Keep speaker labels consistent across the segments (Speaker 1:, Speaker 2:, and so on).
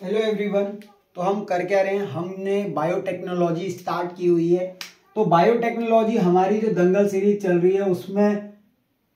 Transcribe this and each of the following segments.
Speaker 1: Hello everyone. तो हम कर क्या रहे हैं, हमने बायोटेक्नोलॉजी स्टार्ट की हुई है। तो बायोटेक्नोलॉजी हमारी जो दंगल सीरीज चल रही है उसमें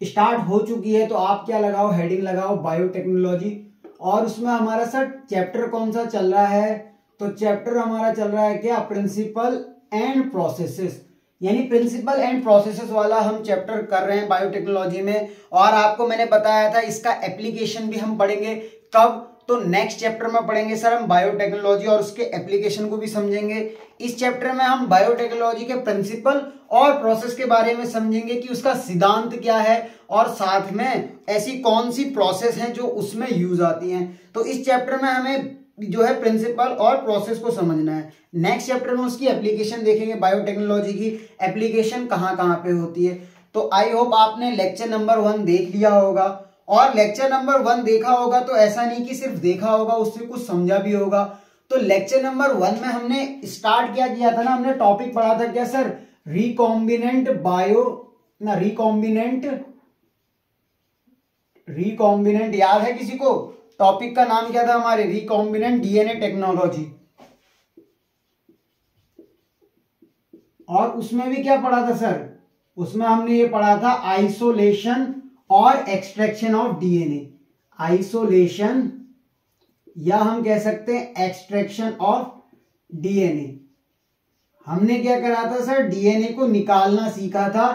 Speaker 1: स्टार्ट हो चुकी है। तो आप क्या लगाओ, हेडिंग लगाओ बायोटेक्नोलॉजी। और उसमें हमारा सर चैप्टर कौन सा चल रहा है? तो चैप्टर हमारा चल रहा है क्या, प्रिंसिपल एंड प्रोसेसेस। यानी प्रिंसिपल एंड प्रोसेसेस वाला हम चैप्टर कर रहे हैं बायोटेक्नोलॉजी में। और आपको मैंने बताया था इसका एप्लीकेशन भी हम पढ़ेंगे। कब? तो नेक्स्ट चैप्टर में पढ़ेंगे सर हम बायोटेक्नोलॉजी और उसके एप्लीकेशन को भी समझेंगे। इस चैप्टर में हम बायोटेक्नोलॉजी के प्रिंसिपल और प्रोसेस के बारे में समझेंगे कि उसका सिद्धांत क्या है और साथ में ऐसी कौन सी प्रोसेस हैं जो उसमें यूज आती हैं। तो इस चैप्टर में हमें जो है प्रिंसिपल और प्रोसेस को समझना है। नेक्स्ट चैप्टर में उसकी एप्लीकेशन देखेंगे, बायोटेक्नोलॉजी की एप्लीकेशन कहाँ कहाँ पे होती है। तो आई होप आपने लेक्चर नंबर 1 देख लिया होगा। और लेक्चर नंबर 1 देखा होगा तो ऐसा नहीं कि सिर्फ देखा होगा, उससे कुछ समझा भी होगा। तो लेक्चर नंबर 1 में हमने स्टार्ट क्या किया था ना, हमने टॉपिक पढ़ा था क्या सर, रिकॉम्बिनेंट रिकॉम्बिनेंट याद है किसी को? टॉपिक का नाम क्या था हमारे, रिकॉम्बिनेंट डीएनए टेक्नोलॉजी। और उसमें भी क्या पढ़ा था सर, उसमें हमने ये पढ़ा था आइसोलेशन और एक्सट्रैक्शन ऑफ डीएनए। आइसोलेशन या हम कह सकते हैं एक्सट्रैक्शन ऑफ डीएनए। हमने क्या करा था सर, डीएनए को निकालना सीखा था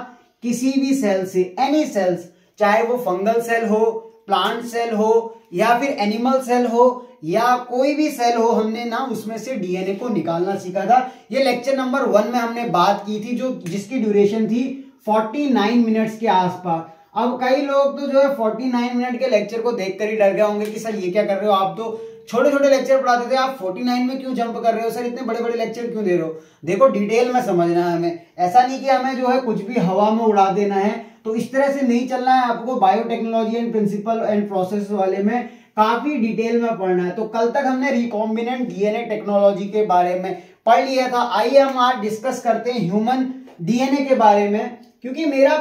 Speaker 1: किसी भी सेल से, एनी सेल्स, चाहे वो फंगल सेल हो, प्लांट सेल हो या फिर एनिमल सेल हो या कोई भी सेल हो, हमने ना उसमें से डीएनए को निकालना सीखा था। ये लेक्चर नंबर 1 में हमने बात की थी, जो जिसकी ड्यूरेशन थी 49 मिनट्स के आसपास। अब कई लोग तो जो है 49 मिनट के लेक्चर को देखकर ही डर गए होंगे कि सर ये क्या कर रहे हो, आप तो छोटे छोटे लेक्चर पढ़ाते थे, आप 49 में क्यों जंप कर रहे हो सर, इतने बड़े बड़े लेक्चर क्यों दे रहे हो। देखो डिटेल में समझना है हमें, ऐसा नहीं कि हमें जो है कुछ भी हवा में उड़ा देना है। तो इस तरह से नहीं चलना है आपको। Biotechnology and principle and process वाले में काफी डिटेल में पढ़ना है। तो कल तक हमने रिकॉम्बिनेंट डीएनए टेक्नोलॉजी के बारे में पढ़ लिया था। आइए हम आज डिस्कस करते हैं ह्यूमन डीएनए के बारे में, क्योंकि मेरा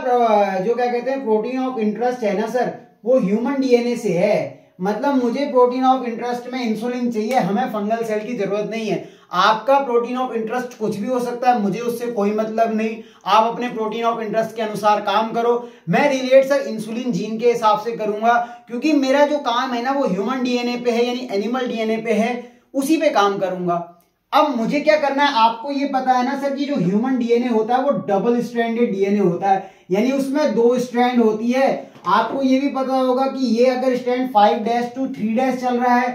Speaker 1: जो क्या कहते हैं प्रोटीन ऑफ इंटरेस्ट है ना सर, वो ह्यूमन डीएनए से है। मतलब मुझे प्रोटीन ऑफ इंटरेस्ट में इंसुलिन चाहिए, हमें फंगल सेल की जरूरत नहीं है। आपका प्रोटीन ऑफ इंटरेस्ट कुछ भी हो सकता है, मुझे उससे कोई मतलब नहीं। आप अपने प्रोटीन ऑफ इंटरेस्ट के अनुसार काम करो। मैं रिलेट सर इंसुलिन जीन के हिसाब से करूंगा, क्योंकि मेरा जो काम है ना वो ह्यूमन डीएनए पे है, यानी एनिमल डीएनए पे है, उसी पे काम करूंगा। अब मुझे क्या करना है, आपको ये पता है ना सर कि जो ह्यूमन डीएनए होता है वो डबल स्ट्रैंडेड डीएनए होता है, यानी उसमें 2 स्ट्रैंड होती है। आपको ये भी पता होगा कि ये अगर स्ट्रैंड 5' to 3' चल रहा है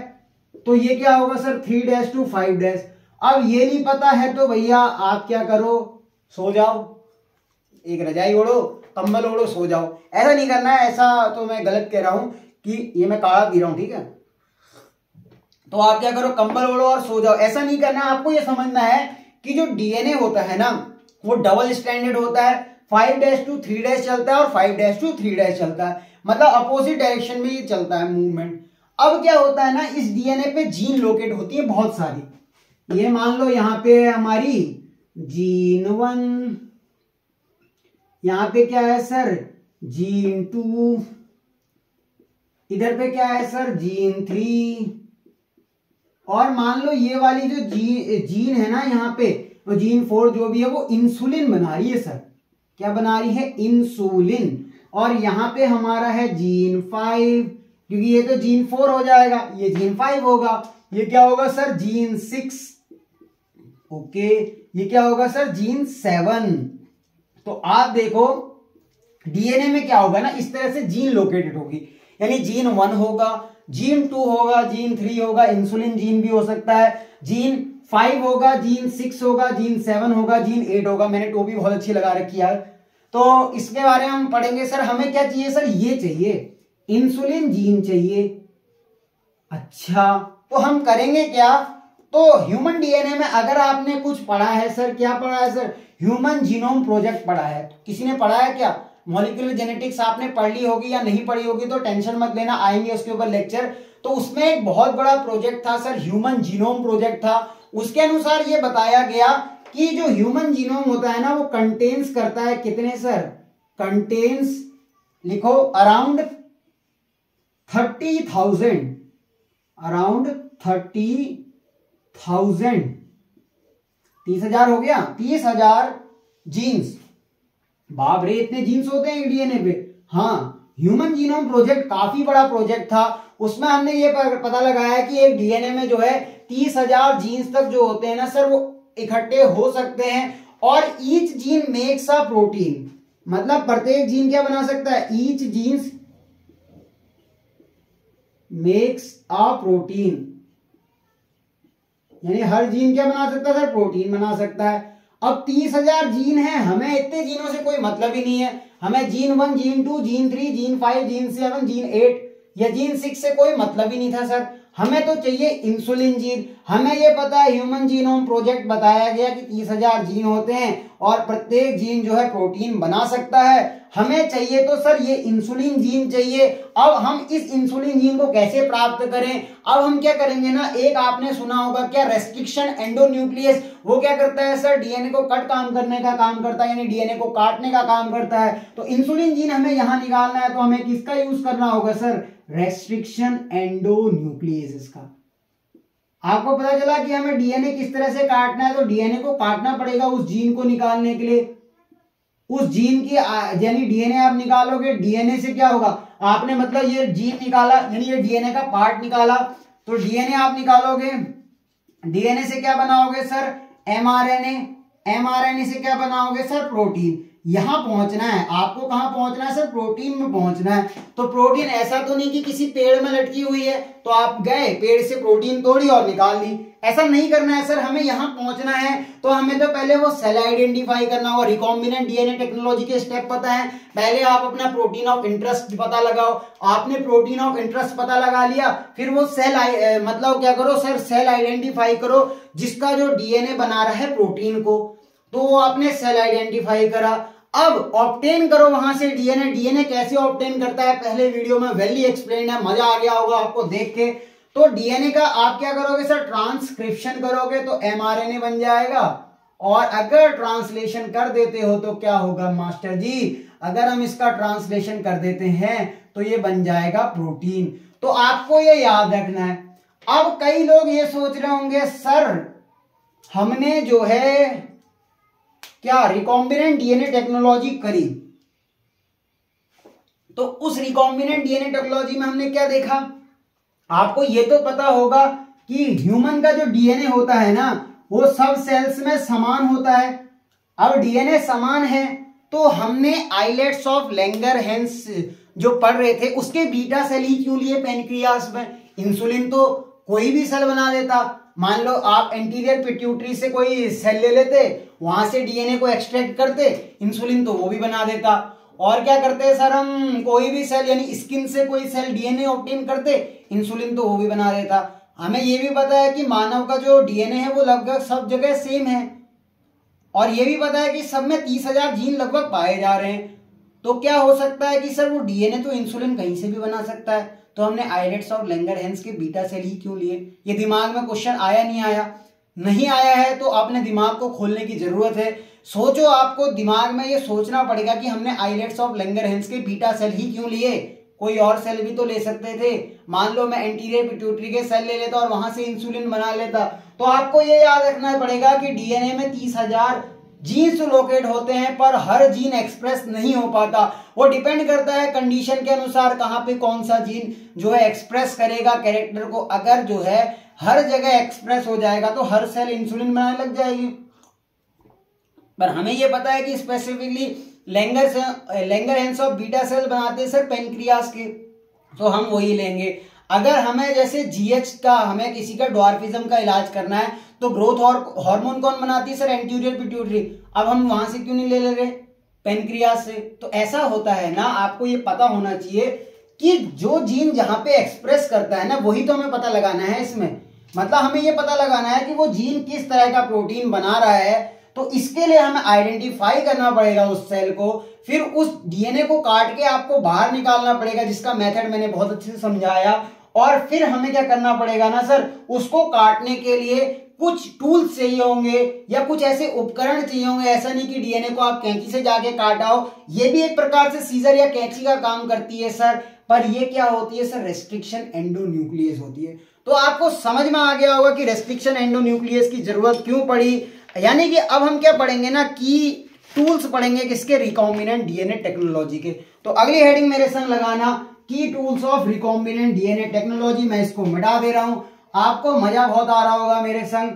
Speaker 1: तो ये क्या होगा सर, 3' to 5'। अब ये नहीं पता है तो भैया आप क्या करो, सो जाओ, एक रजाई ओढ़ो, कंबल ओढ़ो, सो जाओ। ऐसा नहीं करना है, ऐसा तो मैं गलत कह रहा हूं कि ये मैं काढ़ा पी रहा हूं, ठीक है। तो आप क्या करो, कंबल ओढ़ो और सो जाओ, ऐसा नहीं करना। आपको ये समझना है कि जो डीएनए होता है ना वो डबल स्टैंडर्ड होता है, 5' to 3' चलता है और 5' to 3' चलता है, मतलब अपोजिट डायरेक्शन में ये चलता है मूवमेंट। अब क्या होता है ना, इस डीएनए पे जीन लोकेट होती है बहुत सारी। ये मान लो यहाँ पे हमारी जीन 1, यहाँ पे क्या है सर जीन 2, इधर पे क्या है सर जीन 3, और मान लो ये वाली जो जीन है ना यहाँ पे, वो जीन 4 जो भी है वो इंसुलिन बना रही है सर। क्या बना रही है, इंसुलिन। और यहाँ पे हमारा है जीन 5, क्योंकि ये तो जीन 4 हो जाएगा, ये जीन 5 होगा। ये क्या होगा सर, जीन 6, ओके। ये क्या होगा सर, जीन 7। तो आप देखो डीएनए में क्या होगा ना, इस तरह से जीन लोकेटेड होगी, यानी जीन 1 होगा, जीन 2 होगा, जीन 3 होगा, इंसुलिन जीन भी हो सकता है, जीन 5 होगा, जीन 6 होगा, जीन 7 होगा, जीन 8 होगा। मैंने टोपी बहुत अच्छी लगा रखी है। तो इसके बारे में हम पढ़ेंगे सर। हमें क्या चाहिए सर, ये चाहिए, इंसुलिन जीन चाहिए। अच्छा, तो हम करेंगे क्या, तो ह्यूमन डीएनए में अगर आपने कुछ पढ़ा है सर, क्या पढ़ा है सर, ह्यूमन जीनोम प्रोजेक्ट पढ़ा है। किसी ने पढ़ा है क्या, मॉलिक्यूलर जेनेटिक्स आपने पढ़ ली होगी या नहीं पढ़ी होगी तो टेंशन मत लेना, आएंगे उसके ऊपर लेक्चर। तो उसमें एक बहुत बड़ा प्रोजेक्ट था सर, ह्यूमन जीनोम प्रोजेक्ट था। उसके अनुसार ये बताया गया कि जो ह्यूमन जीनोम होता है ना वो कंटेन्स करता है कितने सर, कंटेन्स, लिखो अराउंड 30,000 अराउंड 30,000, 30,000 हो गया, 30,000 जीन्स। बाप रे, इतने जीन्स होते हैं डीएनए पे। हाँ, ह्यूमन जीनोम प्रोजेक्ट काफी बड़ा प्रोजेक्ट था। उसमें हमने ये पता लगाया कि एक डीएनए में जो है 30,000 जीन्स तक जो होते हैं ना सर, वो इकट्ठे हो सकते हैं। और each gene makes a protein, मतलब प्रत्येक जीन क्या बना सकता है, each genes makes a protein, यानी हर जीन क्या बना सकता है सर, प्रोटीन बना सकता है। अब 30,000 जीन है, हमें इतने जीनों से कोई मतलब ही नहीं है। हमें gene 1, gene 2, gene 3, gene 5, gene 7, gene 8 या जीन 6 से कोई मतलब ही नहीं था सर। हमें तो चाहिए इंसुलिन जीन। हमें ये पता है, ह्यूमन जीनोम प्रोजेक्ट बताया गया कि 30,000 जीन होते हैं और प्रत्येक जीन जो है प्रोटीन बना सकता है। हमें चाहिए तो सर ये इंसुलिन जीन चाहिए। अब हम इस इंसुलिन जीन को कैसे प्राप्त करें? अब हम क्या करेंगे ना, एक आपने सुना होगा क्या, रेस्ट्रिक्शन एंडोन्यूक्लियस। वो क्या करता है सर, डीएनए को कट काम करने का काम करता है, यानी डीएनए को काटने का काम करता है। तो इंसुलिन जीन हमें यहां निकालना है, तो हमें किसका यूज करना होगा सर, रेस्ट्रिक्शन एंडोन्यूक्लियस का। आपको पता चला कि हमें डीएनए किस तरह से काटना है, तो डीएनए को काटना पड़ेगा उस जीन को निकालने के लिए। उस जीन की यानी डीएनए आप निकालोगे, डीएनए से क्या होगा, आपने मतलब ये जीन निकाला, यानी ये डीएनए का पार्ट निकाला, तो डीएनए आप निकालोगे, डीएनए से क्या बनाओगे सर, एमआरएनए, एमआरएनए से क्या बनाओगे सर, प्रोटीन। यहां पहुंचना है आपको, कहां पहुंचना है सर, प्रोटीन में पहुंचना है। तो प्रोटीन ऐसा तो नहीं कि किसी पेड़ में लटकी हुई है तो आप गए पेड़ से प्रोटीन तोड़ी और निकाल ली, ऐसा नहीं करना है सर। हमें यहां पहुंचना है तो हमें तो पहले वो सेल आइडेंटिफाई करना होगा। रिकॉम्बिनेंट डीएनए टेक्नोलॉजी के स्टेप पता है, पहले आप अपना प्रोटीन ऑफ इंटरेस्ट पता लगाओ। आपने प्रोटीन ऑफ इंटरेस्ट पता लगा लिया, फिर वो सेल मतलब क्या करो सर, सेल आइडेंटिफाई करो जिसका जो डीएनए बना रहा है प्रोटीन को, तो वो आपने सेल आइडेंटिफाई करा। अब ऑब्टेन करो वहां से डीएनए। डीएनए कैसे ऑब्टेन करता है, पहले वीडियो में वेली एक्सप्लेन है, मजा आ गया होगा आपको देख के। तो डीएनए का आप क्या करोगे सर, ट्रांसक्रिप्शन करोगे तो एमआरएनए बन जाएगा। और अगर ट्रांसलेशन कर देते हो तो क्या होगा मास्टर जी, अगर हम इसका ट्रांसलेशन कर देते हैं तो ये बन जाएगा प्रोटीन। तो आपको ये याद रखना है। अब कई लोग ये सोच रहे होंगे सर, हमने जो है क्या रिकॉम्बिनेंट डीएनए टेक्नोलॉजी करी, तो उस रिकॉम्बिनेंट डीएनए टेक्नोलॉजी में हमने क्या देखा, आपको ये तो पता होगा कि ह्यूमन का जो डीएनए होता है ना, वो सब सेल्स में समान होता है। अब डीएनए समान है तो हमने आइलेट्स ऑफ लैंगरहैंस जो पढ़ रहे थे, उसके बीटा सेल ही क्यों लिए पेनक्रियास में? इंसुलिन तो कोई भी सेल बना देता। मान लो आप एंटीरियर पिट्यूटरी से कोई सेल ले लेते, वहां से डीएनए को एक्सट्रैक्ट करते, इंसुलिन तो वो भी बना देता। और क्या करते हैं सर, हम कोई भी सेल यानी स्किन से कोई सेल डीएनए ऑब्टेन करते, इंसुलिन तो वो भी बना देता। हमें ये भी पता है कि मानव का जो डीएनए है वो लगभग सब जगह सेम है, और ये भी पता है कि सब में 30,000 जीन लगभग पाए जा रहे हैं। तो क्या हो सकता है कि सर वो डीएनए तो इंसुलिन कहीं से भी बना सकता है, तो हमने आइलेट्स ऑफ लैंगरहैंस के बीटा सेल ही क्यों लिए? ये दिमाग में क्वेश्चन आया नहीं आया? नहीं आया है तो आपने दिमाग को खोलने की जरूरत है। सोचो, आपको दिमाग में ये सोचना पड़ेगा कि हमने आइलेट्स ऑफ लैंगरहैंस के बीटा सेल ही क्यों लिए, कोई और सेल भी तो ले सकते थे। मान लो मैं एंटीरियर पिट्यूटरी के सेल ले लेता और वहां से इंसुलिन बना लेता। तो आपको ये याद रखना पड़ेगा कि डीएनए में 30,000 जीन्स लोकेट होते हैं, पर हर जीन एक्सप्रेस नहीं हो पाता। वो डिपेंड करता है कंडीशन के अनुसार कहां पे कौन सा जीन जो है एक्सप्रेस करेगा कैरेक्टर को। अगर जो है हर जगह एक्सप्रेस हो जाएगा तो हर सेल इंसुलिन बनाने लग जाएगी। पर हमें ये पता है कि specifically Langerhans of beta cell बनाते हैं सर पेनक्रियास के, तो हम वही लेंगे। अगर हमें जैसे जीएच का, हमें किसी का ड्वार्फिज्म का इलाज करना है तो ग्रोथ हार्मोन कौन बनाती है सर, एंटीरियर पिट्यूटरी। अब हम वहां से क्यों नहीं ले रहे, पेनक्रियास से? तो ऐसा होता है ना, आपको ये पता होना चाहिए कि जो जीन जहां पे एक्सप्रेस करता है ना, वही तो हमें पता लगाना है इसमें। मतलब हमें ये पता लगाना है कि वो जीन किस तरह का प्रोटीन बना रहा है, तो इसके लिए हमें आइडेंटिफाई करना पड़ेगा उस सेल को। फिर उस डीएनए को काट के आपको बाहर निकालना पड़ेगा, जिसका मेथड मैंने बहुत अच्छे से समझाया। और फिर हमें क्या करना पड़ेगा ना सर, उसको काटने के लिए कुछ टूल्स चाहिए होंगे या कुछ ऐसे उपकरण चाहिए होंगे। ऐसा नहीं कि डीएनए को आप कैंची से जाके काटाओ, ये भी एक प्रकार से सीजर या कैंची का काम करती है सर, पर ये क्या होती है सर, रेस्ट्रिक्शन एंडोन्यूक्लियस होती है। तो आपको समझ में आ गया होगा कि रेस्ट्रिक्शन एंडोन्यूक्लियस की जरूरत क्यों पड़ी। यानी कि अब हम क्या पढ़ेंगे ना, की टूल्स पढ़ेंगे किसके, रिकॉम्बिनेंट डीएनए टेक्नोलॉजी के। तो अगली हेडिंग मेरे संग लगाना, की tools of recombinant DNA technology. मैं इसको मिटा दे रहा हूं, आपको मजा बहुत आ रहा होगा मेरे संग,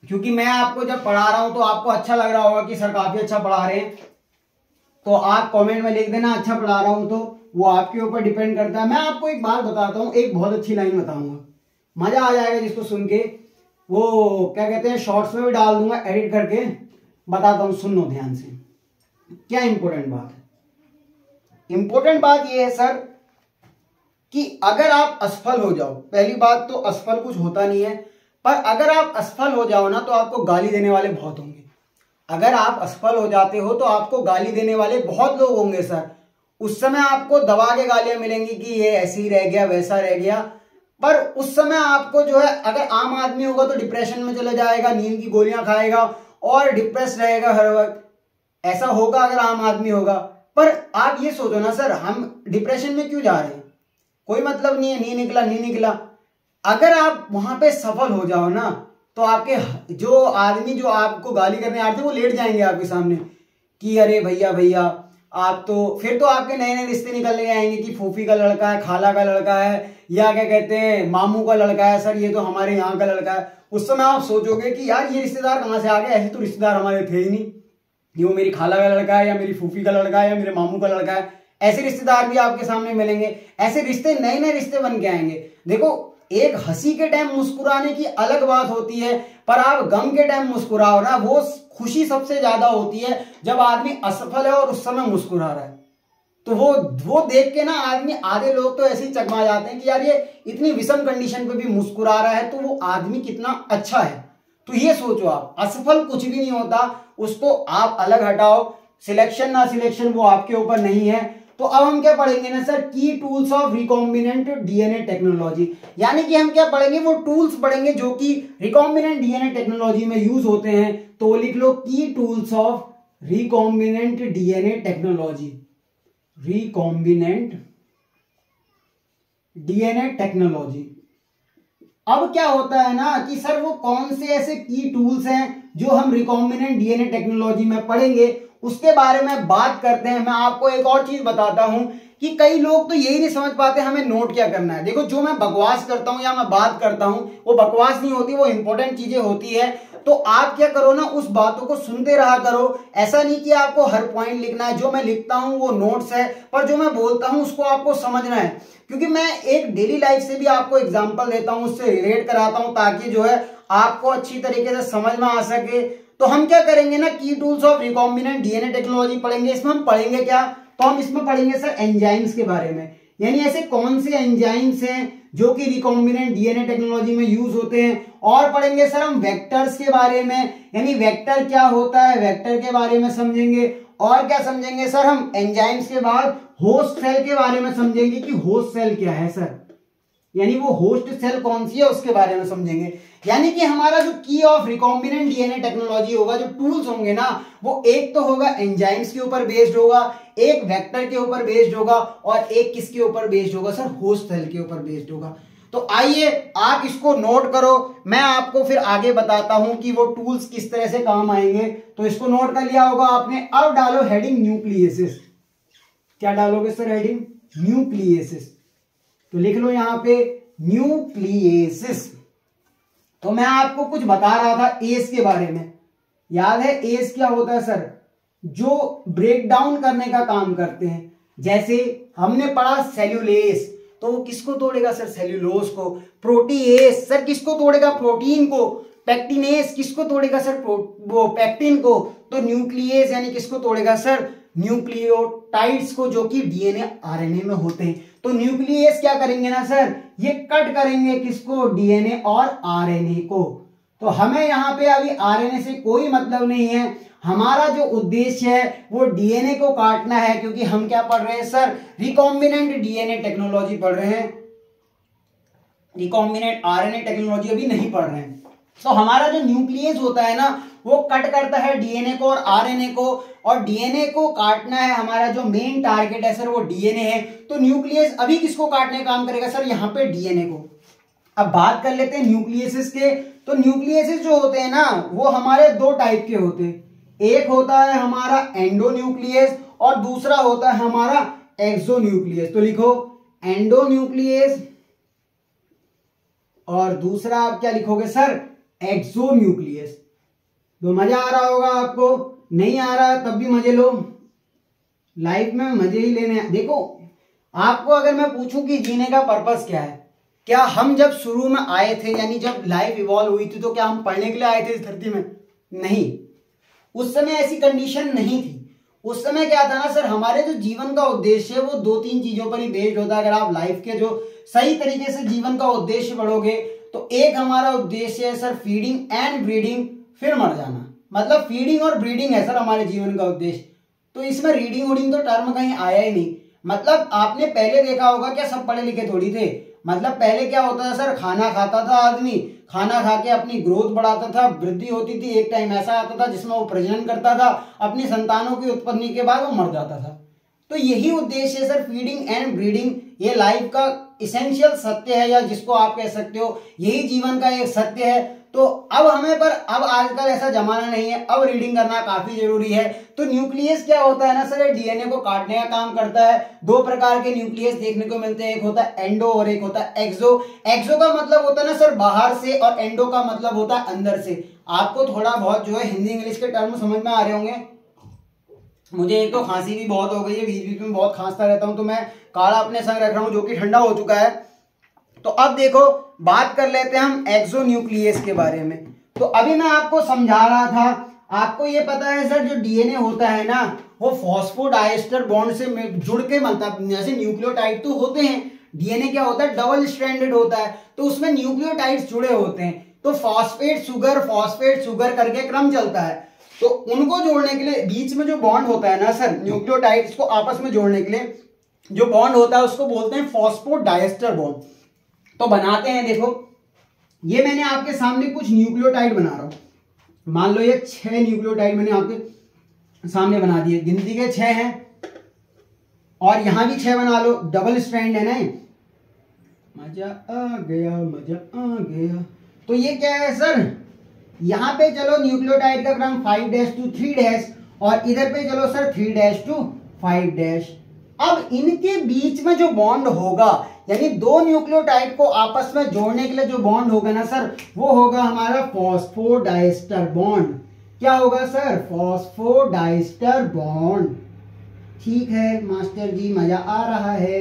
Speaker 1: क्योंकि मैं आपको जब पढ़ा रहा हूं तो आपको अच्छा लग रहा होगा कि सर काफी अच्छा पढ़ा रहे हैं। तो आप कमेंट में लिख देना अच्छा पढ़ा रहा हूं, तो वो आपके ऊपर डिपेंड करता है। मैं आपको एक बात बताता हूं, एक बहुत अच्छी लाइन बताऊंगा, मजा आ जाएगा जिसको सुन के। वो क्या कहते हैं, शॉर्ट्स में भी डाल दूंगा एडिट करके, बताता हूं, सुन लो ध्यान से। क्या इंपॉर्टेंट बात है, इंपॉर्टेंट बात यह है सर कि अगर आप असफल हो जाओ, पहली बात तो असफल कुछ होता नहीं है, पर अगर आप असफल हो जाओ ना तो आपको गाली देने वाले बहुत होंगे। अगर आप असफल हो जाते हो तो आपको गाली देने वाले बहुत लोग होंगे सर। उस समय आपको दबा के गालियां मिलेंगी कि ये ऐसे ही रह गया, वैसा रह गया, पर उस समय आपको जो है, अगर आम आदमी होगा तो डिप्रेशन में चले जाएगा, नींद की गोलियां खाएगा और डिप्रेस रहेगा हर वक्त, ऐसा होगा अगर आम आदमी होगा। पर आप ये सोचो ना सर, हम डिप्रेशन में क्यों जा रहे हैं, कोई मतलब नहीं है, नहीं निकला नहीं निकला। अगर आप वहां पे सफल हो जाओ ना तो आपके जो आदमी जो आपको गाली करने आते हैं वो लेट जाएंगे आपके सामने कि अरे भैया भैया आप तो, फिर तो आपके नए नए रिश्ते निकलने आएंगे कि फूफी का लड़का है, खाला का लड़का है, या क्या कहते हैं मामू का लड़का है, सर ये तो हमारे यहाँ का लड़का है। उस समय आप सोचोगे कि यार ये रिश्तेदार कहाँ से आ गए, ऐसे तो रिश्तेदार हमारे थे ही नहीं, ये वो मेरी खाला का लड़का है या मेरी फूफी का लड़का है या मेरे मामू का लड़का है। ऐसे रिश्तेदार भी आपके सामने मिलेंगे, ऐसे रिश्ते नए नए रिश्ते बन के आएंगे। देखो एक हंसी के टाइम मुस्कुराने की अलग बात होती है, पर आप गम के टाइम मुस्कुराओ ना, वो खुशी सबसे ज्यादा होती है जब आदमी असफल है और उस समय मुस्कुरा रहा है। तो वो देख के ना आदमी, आधे लोग तो ऐसे ही चकमा जाते हैं कि यार ये इतनी विषम कंडीशन पे भी मुस्कुरा रहा है तो वो आदमी कितना अच्छा है। तो ये सोचो आप, असफल कुछ भी नहीं होता, उसको आप अलग हटाओ, सिलेक्शन ना सिलेक्शन वो आपके ऊपर नहीं है। तो अब हम क्या पढ़ेंगे ना सर, की tools of recombinant DNA technology. यानी कि हम क्या पढ़ेंगे, वो टूल्स पढ़ेंगे जो कि रिकॉम्बिनेंट डीएनए टेक्नोलॉजी में यूज होते हैं। तो लिख लो, की tools of recombinant DNA technology, recombinant DNA technology. अब क्या होता है ना कि सर वो कौन से ऐसे की टूल्स हैं जो हम रिकॉम्बिनेंट डीएनए टेक्नोलॉजी में पढ़ेंगे, उसके बारे में बात करते हैं। मैं आपको एक और चीज बताता हूं कि कई लोग तो यही नहीं समझ पाते हमें नोट क्या करना है। देखो जो मैं बकवास करता हूं या मैं बात करता हूं वो बकवास नहीं होती, वो इंपॉर्टेंट चीजें होती है। तो आप क्या करो ना, उस बातों को सुनते रहा करो। ऐसा नहीं कि आपको हर पॉइंट लिखना है, जो मैं लिखता हूं वो नोट्स है, पर जो मैं बोलता हूं उसको आपको समझना है, क्योंकि मैं एक डेली लाइफ से भी आपको एग्जांपल देता हूं, उससे रिलेट कराता हूं, ताकि जो है आपको अच्छी तरीके से समझ में आ सके। तो हम क्या करेंगे ना, की tools of recombinant DNA technology पढ़ेंगे। इसमें हम पढ़ेंगे क्या, तो हम इसमें पढ़ेंगे सर एंजाइम्स के बारे में, यानी ऐसे कौन से एंजाइम्स हैं जो कि रिकॉम्बिनेंट डीएनए टेक्नोलॉजी में यूज होते हैं। और पढ़ेंगे सर हम वेक्टर्स के बारे में, यानी वेक्टर क्या होता है, वेक्टर के बारे में समझेंगे। और क्या समझेंगे सर हम एंजाइम्स के बाद होस्ट सेल के बारे में समझेंगे कि होस्ट सेल क्या है सर, यानी वो होस्ट सेल कौन सी है उसके बारे में समझेंगे। यानी कि हमारा जो की ऑफ रिकॉम्बिनेंट डीएनए टेक्नोलॉजी होगा, जो टूल्स होंगे ना, वो एक तो होगा एंजाइम्स के ऊपर बेस्ड होगा, एक वेक्टर के ऊपर बेस्ड होगा, और एक किसके ऊपर बेस्ड होगा सर, होस्ट सेल के ऊपर बेस्ड होगा। तो आइए आप इसको नोट करो, मैं आपको फिर आगे बताता हूं कि वो टूल्स किस तरह से काम आएंगे। तो इसको नोट कर लिया होगा आपने। अब डालो हेडिंग न्यूक्लियसिस। क्या डालोगे सर, हेडिंग न्यूक्लियसिस। तो लिख लो यहां पे न्यूक्लियसिस। तो मैं आपको कुछ बता रहा था एस के बारे में, याद है एस क्या होता है सर, जो ब्रेक डाउन करने का काम करते हैं। जैसे हमने पढ़ा सेल्यूलेस, तो वो किसको तोड़ेगा सर, सेल्यूलोज को। प्रोटीएस सर किसको तोड़ेगा, प्रोटीन को। पैक्टिनेस किसको तोड़ेगा सर, वो पैक्टिन को। तो न्यूक्लियस यानी किसको तोड़ेगा सर, न्यूक्लियोटाइड्स को, जो कि डीएनए आरएनए में होते हैं। तो न्यूक्लियस क्या करेंगे ना सर, ये कट करेंगे किसको, डीएनए और आरएनए को। तो हमें यहां पे अभी आरएनए से कोई मतलब नहीं है, हमारा जो उद्देश्य है वो डीएनए को काटना है, क्योंकि हम क्या पढ़ रहे हैं सर, रिकॉम्बिनेंट डीएनए टेक्नोलॉजी पढ़ रहे हैं, रिकॉम्बिनेंट आरएनए टेक्नोलॉजी अभी नहीं पढ़ रहे हैं। तो हमारा जो न्यूक्लियस होता है ना वो कट करता है डीएनए को और आरएनए को, और डीएनए को काटना है, हमारा जो मेन टारगेट है सर वो डीएनए है। तो न्यूक्लियस अभी किसको काटने का काम करेगा सर, यहाँ पे डीएनए को। अब बात कर लेते हैं न्यूक्लियसिस के। तो न्यूक्लियसिस जो होते हैं ना वो हमारे दो टाइप के होते हैं, एक होता है हमारा एंडोन्यूक्लियस और दूसरा होता है हमारा एक्सोन्यूक्लियस। तो लिखो एंडोन्यूक्लियस और दूसरा आप क्या लिखोगे सर, एक्सोन्यूक्लियस। तो मजा आ रहा होगा आपको, नहीं आ रहा तब भी मजे लो, लाइफ में मजे ही लेने हैं। देखो आपको अगर मैं पूछूं कि जीने का पर्पस क्या है, क्या हम जब शुरू में आए थे यानी जब लाइफ इवॉल्व हुई थी तो क्या हम पढ़ने के लिए आए थे इस धरती में? नहीं, उस समय ऐसी कंडीशन नहीं थी। उस समय क्या था ना सर, हमारे जो जीवन का उद्देश्य है वो 2-3 चीजों पर ही बेस्ड होता है। अगर आप लाइफ के जो सही तरीके से जीवन का उद्देश्य पढ़ोगे तो एक हमारा उद्देश्य है सर फीडिंग एंड ब्रीडिंग, फिर मर जाना। मतलब फीडिंग और ब्रीडिंग है सर हमारे जीवन का उद्देश्य। तो इसमें रीडिंग वूडिंग तो टर्म कहीं आया ही नहीं। मतलब आपने पहले देखा होगा, क्या सब पढ़े लिखे थोड़ी थे। मतलब पहले क्या होता था सर, खाना खाता था आदमी, खाना खा के अपनी ग्रोथ बढ़ाता था, वृद्धि होती थी, एक टाइम ऐसा आता था जिसमें वो प्रजनन करता था, अपनी संतानों की उत्पत्ति के बाद वो मर जाता था। तो यही उद्देश्य है सर फीडिंग एंड ब्रीडिंग। ये लाइफ का इसेंशियल सत्य है, या जिसको आप कह सकते हो यही जीवन का एक सत्य है। तो अब हमें पर अब आजकल ऐसा जमाना नहीं है, अब रीडिंग करना काफी जरूरी है। तो न्यूक्लियस क्या होता है ना सर, डीएनए को काटने का काम करता है। 2 प्रकार के न्यूक्लियस देखने को मिलते हैं, एक होता है एंडो और एक होता है एक्सो। एक्सो का मतलब होता है ना सर बाहर से, और एंडो का मतलब होता है अंदर से। आपको थोड़ा बहुत जो है हिंदी इंग्लिश के टर्म समझ में आ रहे होंगे। मुझे एक तो खांसी भी बहुत हो गई है, बीच बीच में बहुत खांसता रहता हूं, तो मैं काढ़ा अपने संग रख रहा हूं जो कि ठंडा हो चुका है। तो अब देखो बात कर लेते हैं हम एक्सोन्यूक्लियस के बारे में। तो अभी मैं आपको समझा रहा था, आपको ये पता है सर जो डीएनए होता है ना वो फॉस्फोडाइस्टर बॉन्ड से जुड़ के बनता है। जैसे न्यूक्लियोटाइड तो होते हैं, डीएनए क्या होता है डबल स्ट्रैंडेड होता है, तो उसमें न्यूक्लियोटाइड्स जुड़े होते हैं। तो फॉस्फेट शुगर करके क्रम चलता है। तो उनको जोड़ने के लिए बीच में जो बॉन्ड होता है ना सर, न्यूक्लियोटाइड्स को आपस में जोड़ने के लिए जो बॉन्ड होता है उसको बोलते हैं फॉस्फोडाइस्टर बॉन्ड। तो बनाते हैं, देखो ये मैंने आपके सामने कुछ न्यूक्लियोटाइड बना रहा हूं। मान लो ये 6 न्यूक्लियोटाइड मैंने आपके सामने बना दिए, गिनती के 6 हैं, और यहां भी 6 बना लो, डबल स्ट्रैंड है ना। मजा आ गया, मजा आ गया। तो ये क्या है सर, यहां पे चलो न्यूक्लियोटाइड का क्रम 5' to 3', और इधर पे चलो सर 3' to 5'। अब इनके बीच में जो बॉन्ड होगा, यानी 2 न्यूक्लियोटाइड को आपस में जोड़ने के लिए जो बॉन्ड होगा ना सर, वो होगा हमारा फॉस्फोडाइस्टर बॉन्ड। क्या होगा सर, फॉस्फोडाइस्टर बॉन्ड। ठीक है मास्टर जी, मजा आ रहा है।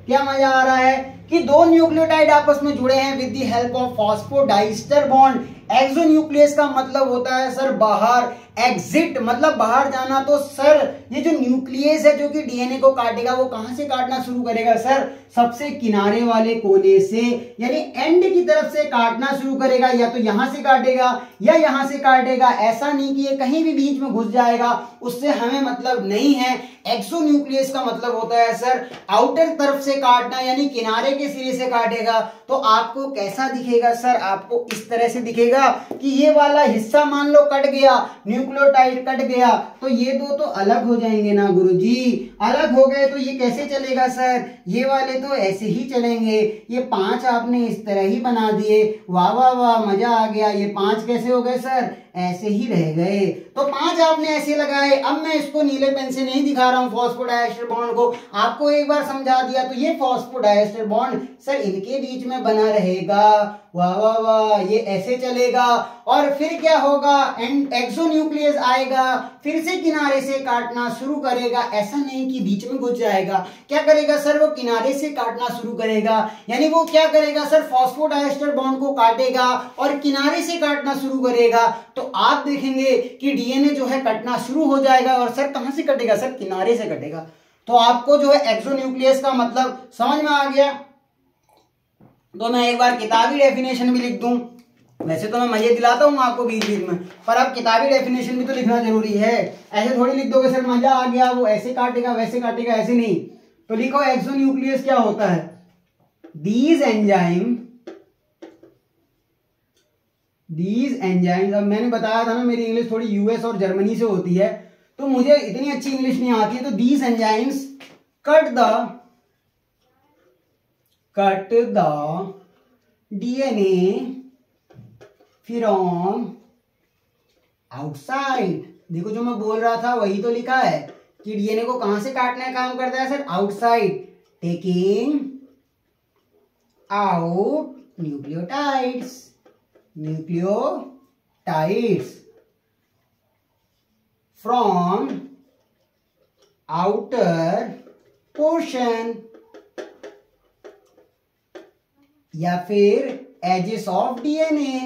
Speaker 1: क्या मजा आ रहा है कि 2 न्यूक्लियोटाइड आपस में जुड़े हैं with the help of phosphodiester bond. Exonuclease का मतलब होता है सर बाहर, एग्जिट मतलब बाहर जाना। तो सर ये जो न्यूक्लियस है जो कि डीएनए को काटेगा, वो कहां से काटना शुरू करेगा सर, सबसे किनारे वाले कोने से, यानी एंड की तरफ से काटना शुरू करेगा। या तो यहां से काटेगा या यहां से काटेगा, ऐसा नहीं कि ये कहीं भी बीच में घुस जाएगा, उससे हमें मतलब नहीं है। एक्सोन्यूक्लियस का मतलब होता है सर आउटर तरफ से काटना, यानी किनारे के सिरे से काटेगा। तो आपको कैसा दिखेगा सर, आपको इस तरह से दिखेगा कि ये वाला हिस्सा मान लो कट गया, न्यूक्लियोटाइड कट गया, तो ये 2 तो अलग हो जाएंगे ना गुरुजी। अलग हो गए तो ये कैसे चलेगा सर, ये वाले तो ऐसे ही चलेंगे। ये 5 आपने इस तरह ही बना दिए, वाह वाह वाह, मजा आ गया। ये 5 कैसे हो गए सर, ऐसे ही रह गए। तो 5 आपने ऐसे लगाए। अब मैं इसको नीले पेन से नहीं दिखा रहा हूं फॉस्फोडाइस्टर बॉन्ड को, आपको एक बार समझा दिया। तो ये फॉस्फोडाइस्टर बॉन्ड सर इनके बीच में बना रहेगा, वाह वाह वाह, ये ऐसे चलेगा। और फिर क्या होगा, एक्सोन्यूक्लियस आएगा, फिर से किनारे से काटना शुरू करेगा। ऐसा नहीं कि बीच में घुस जाएगा, क्या करेगा सर, वो किनारे से काटना शुरू करेगा। यानी वो क्या करेगा सर, फॉस्फोडाइस्टर बॉन्ड को काटेगा और किनारे से काटना शुरू करेगा। तो आप देखेंगे कि डीएनए जो है कटना शुरू हो जाएगा। और सर कहां से कटेगा सर, किनारे से कटेगा। तो आपको जो है एक्सोन्यूक्लियस का मतलब समझ में आ गया। तो मैं एक बार किताबी डेफिनेशन भी लिख दूं। वैसे तो मैं मजे दिलाता हूं आपको बीच बीच में, पर अब किताबी डेफिनेशन भी तो लिखना जरूरी है। ऐसे थोड़ी लिख दोगे सर मजा आ गया, वो ऐसे काटेगा वैसे काटेगा, ऐसे नहीं। तो लिखो एक्सोन्यूक्लियस क्या होता है, दीज एंजाइम दीज एंजाइम्स, अब मैंने बताया था ना मेरी इंग्लिश थोड़ी यूएस और जर्मनी से होती है तो मुझे इतनी अच्छी इंग्लिश नहीं आती है, तो these enzymes cut the DNA from outside. देखो जो मैं बोल रहा था वही तो लिखा है कि डीएनए को कहां से काटने का काम करता है sir, outside, taking out nucleotides from outer portion या फिर एजेस ऑफ डीएनए।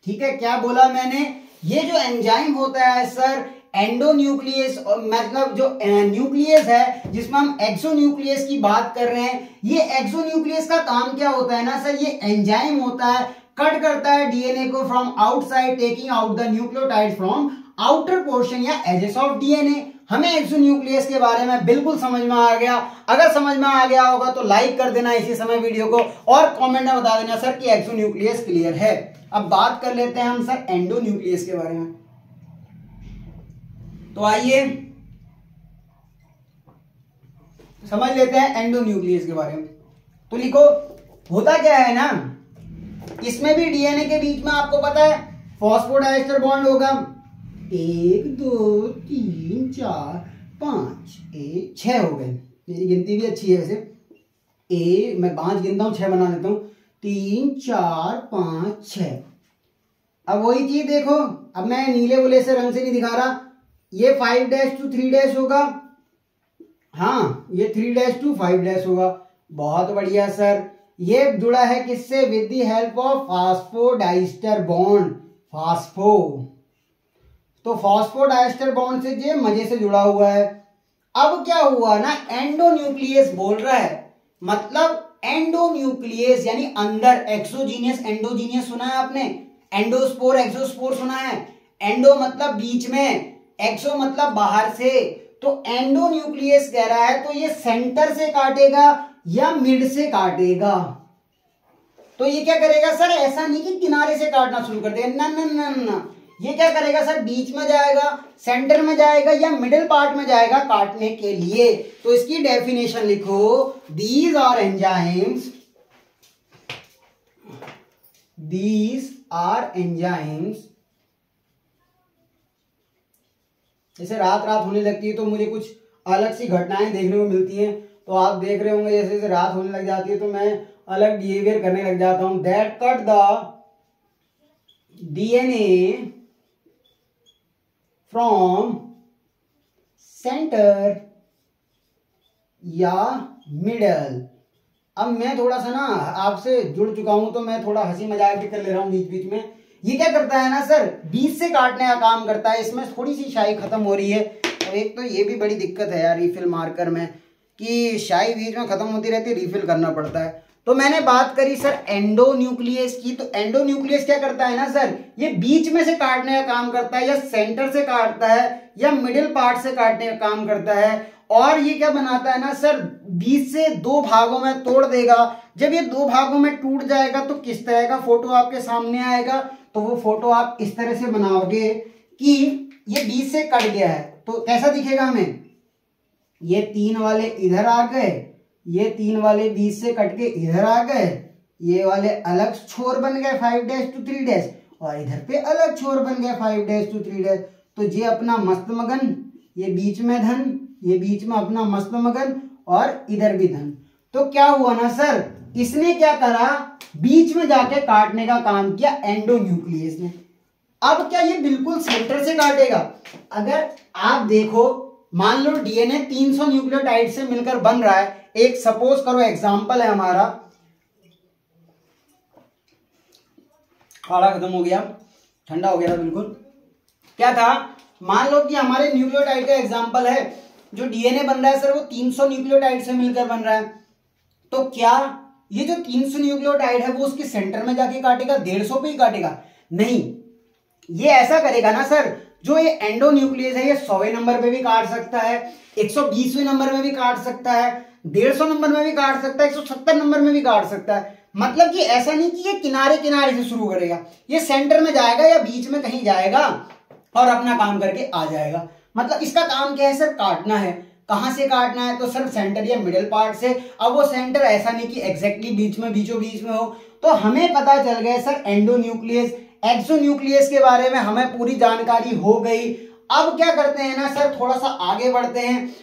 Speaker 1: ठीक है, क्या बोला मैंने, ये जो एंजाइम होता है सर एंडोन्यूक्लियस, मतलब जो न्यूक्लियस है जिसमें हम एक्सोन्यूक्लियस की बात कर रहे हैं, ये एक्सोन्यूक्लियस का काम क्या होता है ना सर, ये एंजाइम होता है, कट करता है डीएनए को from outside, taking out the nucleotide from outer portion या एजेस ऑफ डीएनए। हमें एक्सोन्यूक्लियस के बारे में बिल्कुल समझ में आ गया। अगर समझ में आ गया होगा तो लाइक कर देना इसी समय वीडियो को और कमेंट में बता देना सर कि एक्सोन्यूक्लियस क्लियर है। अब बात कर लेते हैं हम सर एंडोन्यूक्लियस के बारे में। तो आइए समझ लेते हैं एंडोन्यूक्लियस के बारे में। तो लिखो, होता क्या है ना, इसमें भी डीएनए के बीच में आपको पता है फॉस्फोडाइस्टर बॉन्ड होगा, 1 2 3 4 5 6 हो गए, मेरी गिनती भी अच्छी है वैसे, मैं 5 गिनता हूं, 6 बना देता हूं, 3 4 5 6। अब वही चीज देखो, अब मैं नीले बोले से रंग से नहीं दिखा रहा, ये 5' to 3' होगा, हाँ ये 3' to 5' होगा। बहुत बढ़िया सर, ये जुड़ा है किससे, with the help of phosphodiester bond, phospho, तो फास्फोडाइस्टर बॉन्ड से ये मजे से जुड़ा हुआ है। अब क्या हुआ ना, एंडोन्यूक्लियस बोल रहा है, मतलब एंडोन्यूक्लियस यानी अंदर, एक्सोजीनियस एंडोजीनियस सुना है आपने, एंडोस्पोर एक्सोस्पोर सुना है, एंडो मतलब बीच में, एक्सो मतलब बाहर से, तो एंडोन्यूक्लियस कह रहा है तो ये सेंटर से काटेगा या मिड से काटेगा। तो ये क्या करेगा सर, ऐसा नहीं कि किनारे से काटना शुरू कर देगा, ना ना ना ना, ये क्या करेगा सर, बीच में जाएगा, सेंटर में जाएगा या मिडिल पार्ट में जाएगा काटने के लिए। तो इसकी डेफिनेशन लिखो, दीज आर एंजाइम्स, जैसे रात रात होने लगती है तो मुझे कुछ अलग सी घटनाएं देखने को मिलती हैं, तो आप देख रहे होंगे जैसे जैसे रात होने लग जाती है तो मैं अलग बिहेवियर करने लग जाता हूं, that cut the DNA from centre या मिडल। अब मैं थोड़ा सा ना आपसे जुड़ चुका हूं तो मैं थोड़ा हंसी मजाक भी कर ले रहा हूं बीच बीच में। ये क्या करता है ना सर, बीच से काटने का काम करता है। इसमें थोड़ी सी शाई खत्म हो रही है, और एक तो ये भी बड़ी दिक्कत है यार रिफिल मार्कर में, कि शाई बीच में खत्म होती रहती है, रिफिल करना पड़ता है। तो मैंने बात करी सर एंडोन्यूक्लियस की, तो एंडोन्यूक्लियस क्या करता है ना सर, ये बीच में से काटने का काम करता है, या सेंटर से काटता है, या मिडिल पार्ट से काटने का काम करता है। और ये क्या बनाता है ना सर, बीच से 2 भागों में तोड़ देगा। जब ये 2 भागों में टूट जाएगा तो किस तरह का फोटो आपके सामने आएगा, तो वो फोटो आप इस तरह से बनाओगे कि ये बीच से कट गया है, तो कैसा दिखेगा हमें, ये 3 वाले इधर आ गए, ये 3 वाले बीच से कट के इधर आ गए, ये वाले अलग छोर बन गए 5' to 3', और इधर पे अलग छोर बन गया 5' to 3'। तो ये अपना मस्त मगन, ये बीच में धन, ये बीच में अपना मस्त मगन, और इधर भी धन। तो क्या हुआ ना सर, इसने क्या करा, बीच में जाके काटने का काम किया एंडोन्यूक्लियस ने। अब क्या ये बिल्कुल सेंटर से काटेगा, अगर आप देखो मान लो डीएनए 300 न्यूक्लियोटाइड से मिलकर बन रहा है, एक सपोज करो एग्जांपल है हमारा, काला खत्म हो गया, ठंडा हो गया था बिल्कुल, क्या था, मान लो कि हमारे न्यूक्लियोटाइड का एग्जांपल है, जो डीएनए बन रहा है सर वो 300 न्यूक्लियोटाइड से मिलकर बन रहा है। तो क्या ये जो 300 न्यूक्लियोटाइड है वो उसके सेंटर में जाके काटेगा, 150 पे ही काटेगा? नहीं, ये ऐसा करेगा ना सर, जो ये एंडोन्यूक्लियस है ये 100वें नंबर पे भी काट सकता है, 120वें नंबर में भी काट सकता है, 150 नंबर में भी काट सकता है, 170 नंबर में भी काट सकता है। मतलब कि ऐसा नहीं कि ये किनारे किनारे से शुरू करेगा, ये सेंटर में जाएगा या बीच में कहीं जाएगा और अपना काम करके आ जाएगा। मतलब इसका काम क्या है सर, काटना है। कहां से काटना है, तो सर सेंटर या मिडिल पार्ट से। अब वो सेंटर ऐसा नहीं कि एग्जैक्टली बीच में बीचों बीच में हो। तो हमें पता चल गया सर एंडोन्यूक्लियस, एक्सोन्यूक्लियस के बारे में हमें पूरी जानकारी हो गई। अब क्या करते हैं ना सर, थोड़ा सा आगे बढ़ते हैं।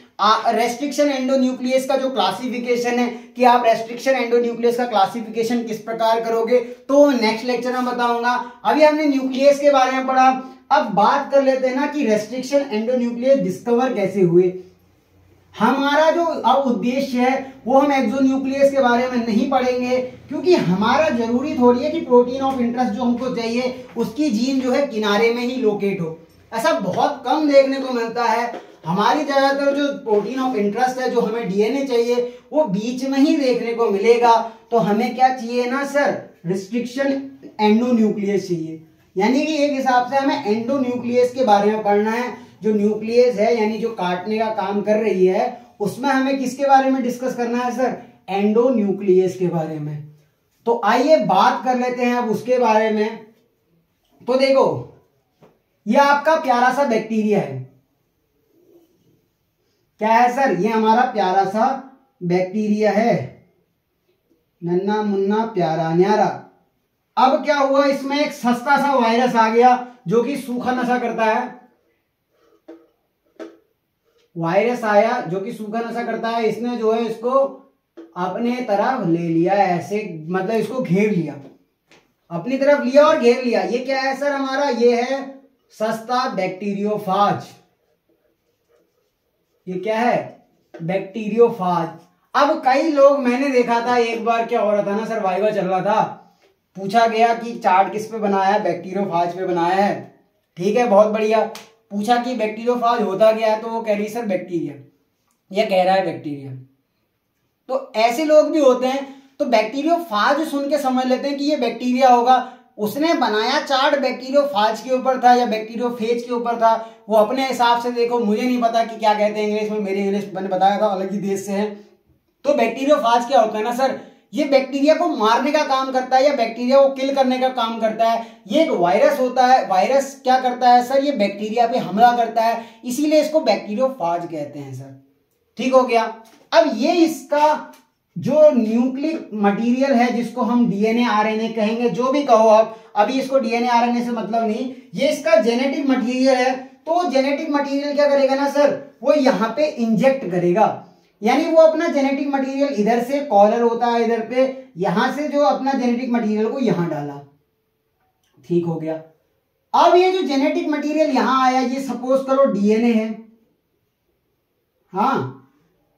Speaker 1: रेस्ट्रिक्शन एंडोन्यूक्लियस का जो क्लासिफिकेशन है कि आप रेस्ट्रिक्शन एंडोन्यूक्लियस का क्लासिफिकेशन किस प्रकार करोगे, तो नेक्स्ट लेक्चर में बताऊंगा। अभी हमने न्यूक्लियस के बारे में पढ़ा, अब बात कर लेते हैं ना कि रेस्ट्रिक्शन एंडोन्यूक्लियस डिस्कवर कैसे हुए। हमारा जो अब उद्देश्य है वो हम एक्सोन्यूक्लियस के बारे में नहीं पढ़ेंगे, क्योंकि हमारा जरूरी थोड़ी है कि प्रोटीन ऑफ इंटरेस्ट जो हमको चाहिए उसकी जीन जो है किनारे में ही लोकेट हो। ऐसा बहुत कम देखने को मिलता है। हमारी ज्यादातर जो प्रोटीन ऑफ इंटरेस्ट है, जो हमें डीएनए चाहिए, वो बीच में ही देखने को मिलेगा। तो हमें क्या चाहिए ना सर, रिस्ट्रिक्शन एंडोन्यूक्लियस चाहिए। यानी कि एक हिसाब से हमें एंडोन्यूक्लियस के बारे में पढ़ना है। जो न्यूक्लियस है यानी जो काटने का काम कर रही है, उसमें हमें किसके बारे में डिस्कस करना है सर, एंडोन्यूक्लियस के बारे में। तो आइए बात कर लेते हैं अब उसके बारे में। तो देखो, यह आपका प्यारा सा बैक्टीरिया है। क्या है सर, ये हमारा प्यारा सा बैक्टीरिया है, नन्ना मुन्ना प्यारा न्यारा। अब क्या हुआ, इसमें एक सस्ता सा वायरस आ गया जो कि सूखा नशा करता है। वायरस आया जो कि सूखा नशा करता है, इसने जो है इसको अपने तरफ ले लिया, ऐसे मतलब इसको घेर लिया, अपनी तरफ लिया और घेर लिया। ये क्या है सर हमारा, ये है सस्ता बैक्टीरियोफाज। ये क्या है, बैक्टीरियोफाज। अब कई लोग, मैंने देखा था एक बार क्या हो रहा था ना सर, वाइवा चल रहा था, पूछा गया कि चार्ट किस पे बनाया है, बैक्टीरियोफाज पे बनाया है। ठीक है, बहुत बढ़िया। पूछा कि बैक्टीरियोफाज होता क्या है, तो वो कह रही सर बैक्टीरिया, ये कह रहा है बैक्टीरिया। तो ऐसे लोग भी होते हैं, तो बैक्टीरियोफाज सुन के समझ लेते हैं कि ये बैक्टीरिया होगा। उसने बनाया चार्ट बैक्टीरियोफाज के ऊपर था या बैक्टीरियोफेज के ऊपर था, वो अपने हिसाब से। देखो, मुझे नहीं पता कि क्या कहते हैं इंग्लिश में, मेरी इंग्लिश मैंने बताया था अलग ही देश से है। तो बैक्टीरियोफाज क्या होता है ना सर, ये बैक्टीरिया को मारने का काम करता है या बैक्टीरिया को किल करने का काम करता है। ये एक वायरस होता है। वायरस क्या करता है सर, ये बैक्टीरिया पे हमला करता है, इसीलिए इसको बैक्टीरियोफाज कहते हैं सर। ठीक हो गया। अब ये इसका जो न्यूक्लिक मटेरियल है, जिसको हम डीएनए आरएनए कहेंगे, जो भी कहो आप, अभी इसको डीएनए आरएनए से मतलब नहीं, ये इसका जेनेटिक मटेरियल है। तो जेनेटिक मटेरियल क्या करेगा ना सर, वो यहाँ पे इंजेक्ट करेगा। यानी वो अपना जेनेटिक मटेरियल, इधर से कॉलर होता है इधर पे, यहां से जो अपना जेनेटिक मटेरियल को यहां डाला। ठीक हो गया। अब ये जो जेनेटिक मटेरियल यहां आया, ये सपोज करो डीएनए है। हाँ,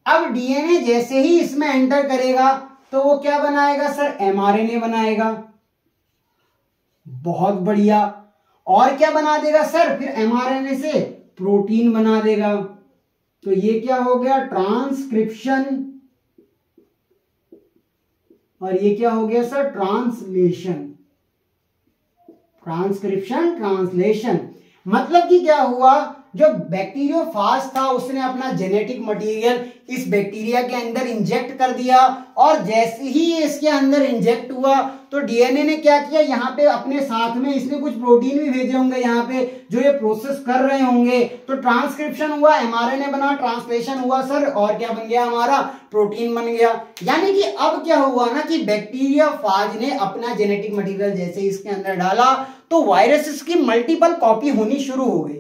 Speaker 1: अब डीएनए जैसे ही इसमें एंटर करेगा तो वो क्या बनाएगा सर, एमआरएनए बनाएगा। बहुत बढ़िया। और क्या बना देगा सर, फिर एमआरएनए से प्रोटीन बना देगा। तो ये क्या हो गया, ट्रांसक्रिप्शन। और ये क्या हो गया सर, ट्रांसलेशन। Transcription, translation. मतलब कि क्या हुआ, जो बैक्टीरियोफाज था उसने अपना जेनेटिक मटेरियल इस बैक्टीरिया के अंदर इंजेक्ट कर दिया, और जैसे ही इसके अंदर इंजेक्ट हुआ तो डीएनए ने क्या किया, यहाँ पे अपने साथ में इसने कुछ प्रोटीन भी भेजे होंगे यहाँ पे, जो ये प्रोसेस कर रहे होंगे। तो ट्रांसक्रिप्शन हुआ, एमआरएनए बना, ट्रांसलेशन हुआ सर, और क्या बन गया हमारा, प्रोटीन बन गया। यानी कि अब क्या हुआ ना कि बैक्टीरियोफाज ने अपना जेनेटिक मटेरियल जैसे इसके अंदर डाला तो वायरसेस की मल्टीपल कॉपी होनी शुरू हो गई।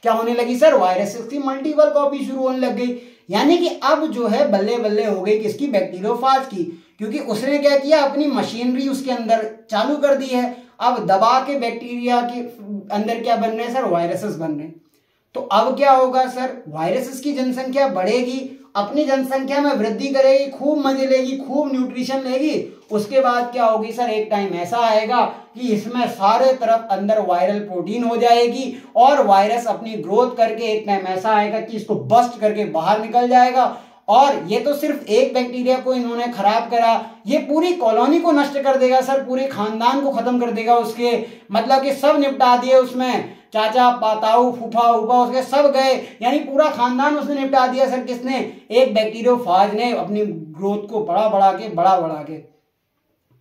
Speaker 1: क्या होने लगी सर, वायरसेस की मल्टीपल कॉपी शुरू होने लग गई। यानी कि अब जो है बल्ले बल्ले हो गई किसकी, बैक्टीरियोफाज की, क्योंकि उसने क्या किया, अपनी मशीनरी उसके अंदर चालू कर दी है। अब दबा के बैक्टीरिया के अंदर क्या बन रहे हैं सर, वायरसेस बन रहे हैं। तो अब क्या होगा सर, वायरसेस की जनसंख्या बढ़ेगी, अपनी जनसंख्या में वृद्धि करेगी, खूब मजे लेगी, खूब न्यूट्रिशन लेगी। उसके बाद क्या होगी सर, एक टाइम ऐसा आएगा कि इसमें सारे तरफ अंदर वायरल प्रोटीन हो जाएगी, और वायरस अपनी ग्रोथ करके एक टाइम ऐसा आएगा कि इसको बस्ट करके बाहर निकल जाएगा। और ये तो सिर्फ एक बैक्टीरिया को इन्होंने खराब करा, ये पूरी कॉलोनी को नष्ट कर देगा सर, पूरे खानदान को खत्म कर देगा उसके, मतलब कि सब निपटा दिए उसमें, चाचा ताऊ फूफा उफा उसके सब गए, यानी पूरा खानदान उसने निपटा दिया सर। किसने? एक बैक्टीरियोफाज ने अपनी ग्रोथ को बढ़ा के।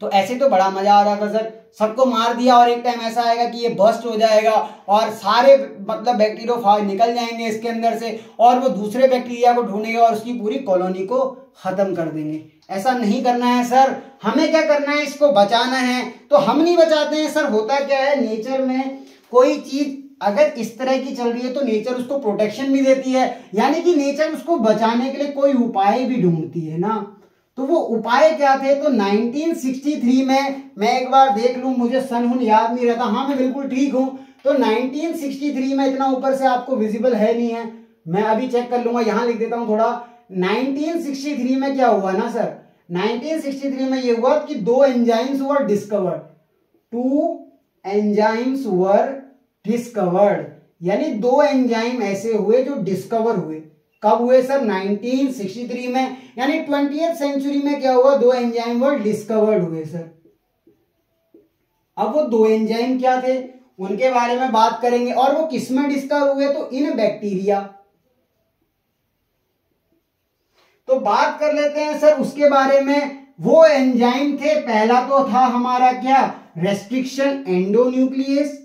Speaker 1: तो ऐसे तो बड़ा मजा आ रहा था सर, सबको मार दिया और एक टाइम ऐसा आएगा कि ये बस्ट हो जाएगा और सारे मतलब बैक्टीरियोफाज निकल जाएंगे इसके अंदर से और वो दूसरे बैक्टीरिया को ढूंढेंगे और उसकी पूरी कॉलोनी को खत्म कर देंगे। ऐसा नहीं करना है सर, हमें क्या करना है, इसको बचाना है। तो हम नहीं बचाते हैं सर। होता क्या है, नेचर में कोई चीज अगर इस तरह की चल रही है तो नेचर उसको प्रोटेक्शन भी देती है, यानी कि नेचर उसको बचाने के लिए कोई उपाय भी ढूंढती है ना। तो वो उपाय क्या थे? तो 1963 में, मैं एक बार देख लूं, मुझे सन हुन याद नहीं रहता। हाँ मैं बिल्कुल ठीक हूं। तो 1963 में, इतना ऊपर से आपको विजिबल है नहीं है, मैं अभी चेक कर लूंगा, यहां लिख देता हूं थोड़ा। 1963 में क्या हुआ ना सर, 1963 में ये हुआ कि 2 enzymes were discovered, 2 enzymes were discovered, यानी 2 एंजाइम ऐसे हुए जो डिस्कवर हुए। कब हुए सर? 1963 में, यानी 20th सेंचुरी में क्या हुआ, 2 एंजाइम वर डिस्कवर्ड हुए सर। अब वो 2 एंजाइम क्या थे उनके बारे में बात करेंगे, और वो किस में डिस्कवर हुए? तो इन बैक्टीरिया। तो बात कर लेते हैं सर उसके बारे में। वो एंजाइम थे, पहला तो था हमारा क्या, रेस्ट्रिक्शन एंडोन्यूक्लियस,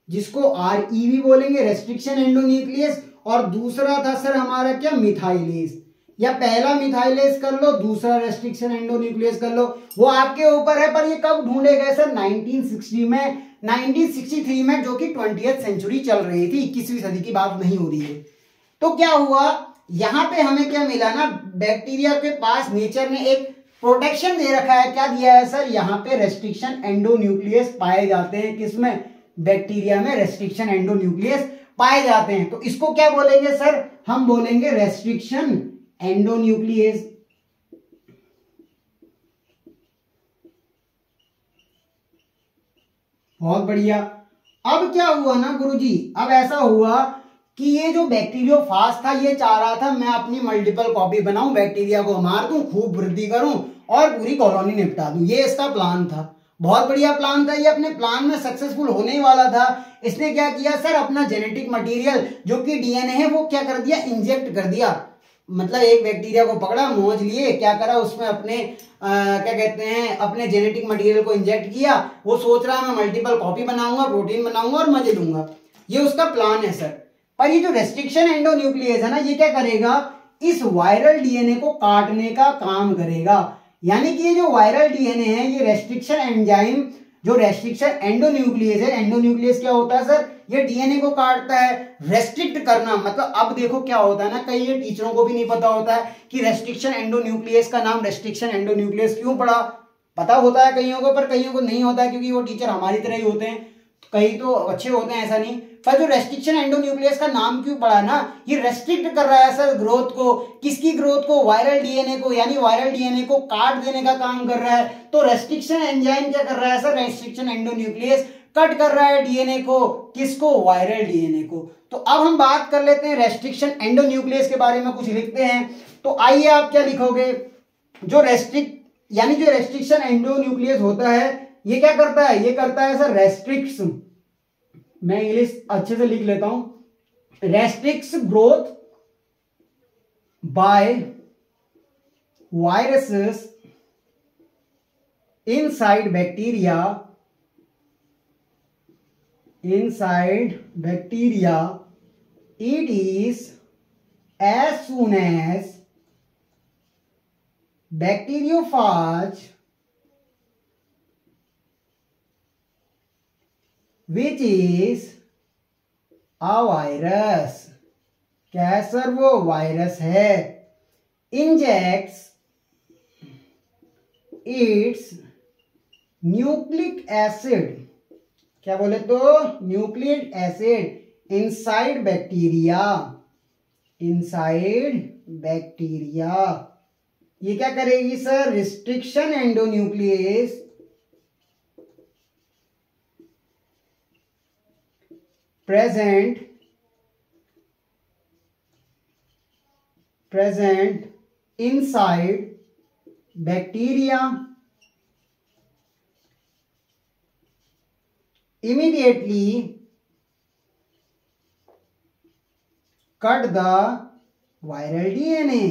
Speaker 1: जिसको REV बोलेंगे, रेस्ट्रिक्शन एंडोन्यूक्लियस। और दूसरा था सर हमारा क्या, मिथाइलेज, या पहला मिथाइलेज कर लो, दूसरा रेस्ट्रिक्शन एंडोन्यूक्लियस कर लो, वो आपके ऊपर है। पर ये कब ढूंढे गए सर? 1960 में, 1963 में, जो कि 20th सेंचुरी चल रही थी, 21वीं सदी की बात नहीं हो रही है। तो क्या हुआ, यहां पे हमें क्या मिला ना, बैक्टीरिया के पास नेचर ने एक प्रोटेक्शन दे रखा है। क्या दिया है सर? यहाँ पे रेस्ट्रिक्शन एंडोन्यूक्लियस पाए जाते हैं। किसमें? बैक्टीरिया में रेस्ट्रिक्शन एंडोन्यूक्लियस पाए जाते हैं। तो इसको क्या बोलेंगे सर? हम बोलेंगे रेस्ट्रिक्शन एंडोन्यूक्लियस। बहुत बढ़िया। अब क्या हुआ ना गुरुजी, अब ऐसा हुआ कि ये जो बैक्टीरियोफाज था ये चाह रहा था मैं अपनी मल्टीपल कॉपी बनाऊं, बैक्टीरिया को मार दूं, खूब वृद्धि करूं और पूरी कॉलोनी निपटा दूं। ये इसका प्लान था, बहुत बढ़िया प्लान था। ये अपने प्लान में सक्सेसफुल होने ही वाला था। इसने क्या किया सर, अपना जेनेटिक मटेरियल जो कि DNA है वो क्या कर दिया, इंजेक्ट कर दिया। मतलब एक बैक्टीरिया को पकड़ा, मौज लिए, क्या करा उसमें अपने क्या कहते हैं, अपने जेनेटिक मटेरियल को इंजेक्ट किया। वो सोच रहा है मैं मल्टीपल कॉपी बनाऊंगा, प्रोटीन बनाऊंगा और मजे लूंगा। ये उसका प्लान है सर। पर ये जो रेस्ट्रिक्शन एंडोन्यूक्लियस है ना, ये क्या करेगा, इस वायरल DNA को काटने का काम करेगा। यानी कि ये जो वायरल DNA है, ये रेस्ट्रिक्शन एंजाइम, जो रेस्ट्रिक्शन एंडोन्यूक्लियस है, एंडोन्यूक्लियस क्या होता है सर, ये DNA को काटता है। रेस्ट्रिक्ट करना मतलब, अब देखो क्या होता है ना, कई ये टीचरों को भी नहीं पता होता है कि रेस्ट्रिक्शन एंडोन्यूक्लियस का नाम रेस्ट्रिक्शन एंडोन्यूक्लियस क्यों पड़ा। पता होता है कईयों को, पर कईयों को नहीं होता है, क्योंकि वो टीचर हमारी तरह ही होते हैं। कई तो अच्छे होते हैं, ऐसा नहीं। पर जो रेस्ट्रिक्शन एंडोन्यूक्लियस का नाम क्यों पड़ा ना, ये रेस्ट्रिक्ट कर रहा है सर ग्रोथ को। किसकी ग्रोथ को? वायरल DNA को, यानी वायरल DNA को काट देने का काम कर रहा है। तो रेस्ट्रिक्शन एंजाइम क्या कर रहा है सर, रेस्ट्रिक्शन एंडोन्यूक्लियस कट कर रहा है DNA को। किसको? वायरल DNA को। तो अब हम बात कर लेते हैं रेस्ट्रिक्शन एंडोन्यूक्लियस के बारे में, कुछ लिखते हैं। तो आइए आप क्या लिखोगे, जो यानी जो रेस्ट्रिक्शन एंडोन्यूक्लियस होता है ये क्या करता है, ये करता है सर रेस्ट्रिक्ट्स, मैं इंग्लिश अच्छे से लिख लेता हूं, restricts growth by viruses inside bacteria, it is as soon as bacteriophage which is a virus, क्या है सर, वो वायरस है, इंजेक्ट्स इट्स न्यूक्लिक एसिड, क्या बोले तो न्यूक्लिक एसिड इनसाइड बैक्टीरिया, ये क्या करेगी sir, restriction endonuclease present inside bacteria immediately cut the viral DNA.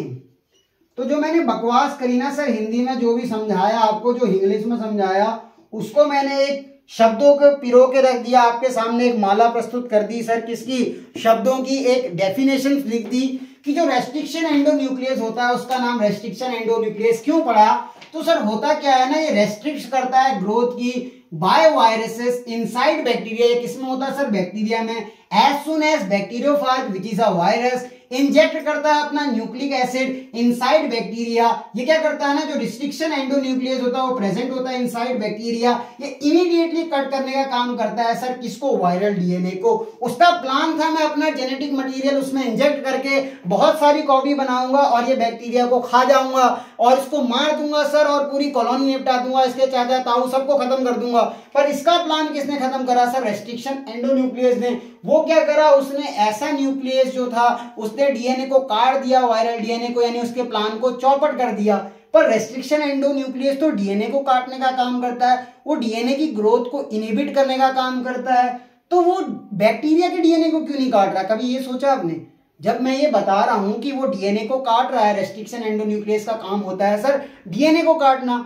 Speaker 1: तो जो मैंने बकवास करी ना सर हिंदी में, जो भी समझाया आपको, जो इंग्लिश में समझाया, उसको मैंने एक शब्दों के पिरो के रख दिया आपके सामने, एक माला प्रस्तुत कर दी सर, किसकी, शब्दों की, एक डेफिनेशन लिख दी कि जो रेस्ट्रिक्शन एंडोन्यूक्लियस होता है उसका नाम रेस्ट्रिक्शन एंडोन्यूक्लियस क्यों पड़ा। तो सर होता क्या है ना, ये रेस्ट्रिक्ट करता है ग्रोथ की बाय वायरसेस इनसाइड बैक्टीरिया। ये किसमें होता है सर, बैक्टीरिया में। As soon as bacteriophage which is a virus inject करता है अपना न्यूक्लिक एसिड इनसाइड बैक्टीरिया। ये क्या करता है ना, जो रिस्ट्रिक्शन एंडोन्यूक्लियस होता है वो प्रेजेंट होता है इनसाइड बैक्टीरिया, ये इमीडिएटली कट करने का काम करता है सर, किसको, वायरल डीएनए को। उसका प्लान था मैं अपना जेनेटिक मटेरियल उसमें इंजेक्ट करके बहुत सारी कॉपी बनाऊंगा और ये बैक्टीरिया को खा जाऊंगा और इसको मार दूंगा सर और पूरी कॉलोनी निपटा दूंगा, इसके चाचा ताऊ सबको खत्म कर दूंगा। पर इसका प्लान किसने खत्म करा सर, रेस्ट्रिक्शन एंडोन्यूक्लियस ने। वो क्या करा, उसने ऐसा न्यूक्लियस जो था उसने डीएनए को काट दिया, वायरल डीएनए को, यानी उसके प्लान को चौपट कर दिया। पर रेस्ट्रिक्शन एंडोन्यूक्लियस तो डीएनए को काटने का काम करता है, वो डीएनए की ग्रोथ को इनहिबिट करने का काम करता है। तो वो बैक्टीरिया के डीएनए को क्यों नहीं काट रहा, कभी ये सोचा आपने? जब मैं ये बता रहा हूं कि वो डीएनए को काट रहा है, रेस्ट्रिक्शन एंडोन्यूक्लियस का काम होता है सर डीएनए को काटना,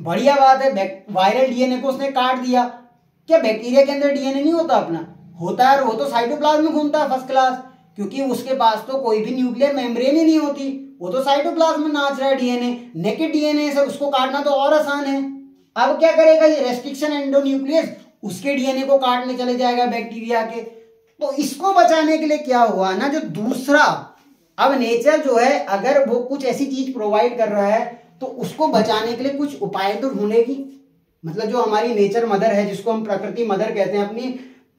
Speaker 1: बढ़िया बात है। वायरल डीएनए को उसने काट दिया, क्या बैक्टीरिया के अंदर डीएनए नहीं होता अपना? होता है, वो तो साइटोप्लाज्म में घूमता है फर्स्ट क्लास, क्योंकि उसके पास तो कोई भी न्यूक्लियर मेम्ब्रेन ही नहीं होती, वो तो साइटोप्लाज्म में नाच रहा है डीएनए, नेकेड डीएनए सर, उसको काटना तो और आसान है। अब क्या करेगा ये रेस्ट्रिक्शन एंडोन्यूक्लियस, उसके डीएनए को काटने चले जाएगा बैक्टीरिया के। तो इसको बचाने के लिए क्या हुआ ना, जो दूसरा, अब नेचर जो है अगर वो कुछ ऐसी चीज प्रोवाइड कर रहा है तो उसको बचाने के लिए कुछ उपाय तो ढूंढेगी। मतलब जो हमारी नेचर मदर है, जिसको हम प्रकृति मदर कहते हैं, अपनी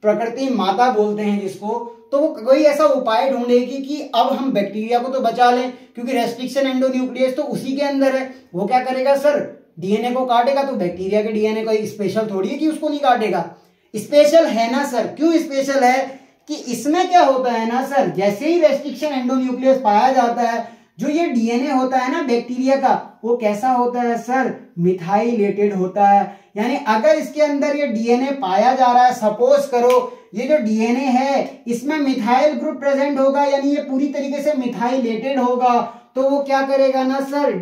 Speaker 1: प्रकृति माता बोलते हैं जिसको, तो वो कोई ऐसा उपाय ढूंढेगी कि अब हम बैक्टीरिया को तो बचा लें, क्योंकि रेस्ट्रिक्शन एंडोन्यूक्लियस तो उसी के अंदर है। वो क्या करेगा सर, डीएनए को काटेगा, तो बैक्टीरिया के डीएनए कोई स्पेशल थोड़ी है कि उसको नहीं काटेगा, स्पेशल है ना सर। क्यों स्पेशल है कि इसमें क्या होता है ना सर, जैसे ही रेस्ट्रिक्शन एंडोन्यूक्लियस पाया जाता है, जो ये डीएनए होता है ना बैक्टीरिया का, वो कैसा होता है सर, मिथाइलेटेड होता है। यानी अगर इसके अंदर ये डीएनए पाया जा रहा है, सपोज करो ये जो डीएनए है इसमें मिथाइल ग्रुप प्रेजेंट होगा, यानी ये पूरी तरीके से मिथाइलेटेड होगा, तो वो क्या करेगा ना सर,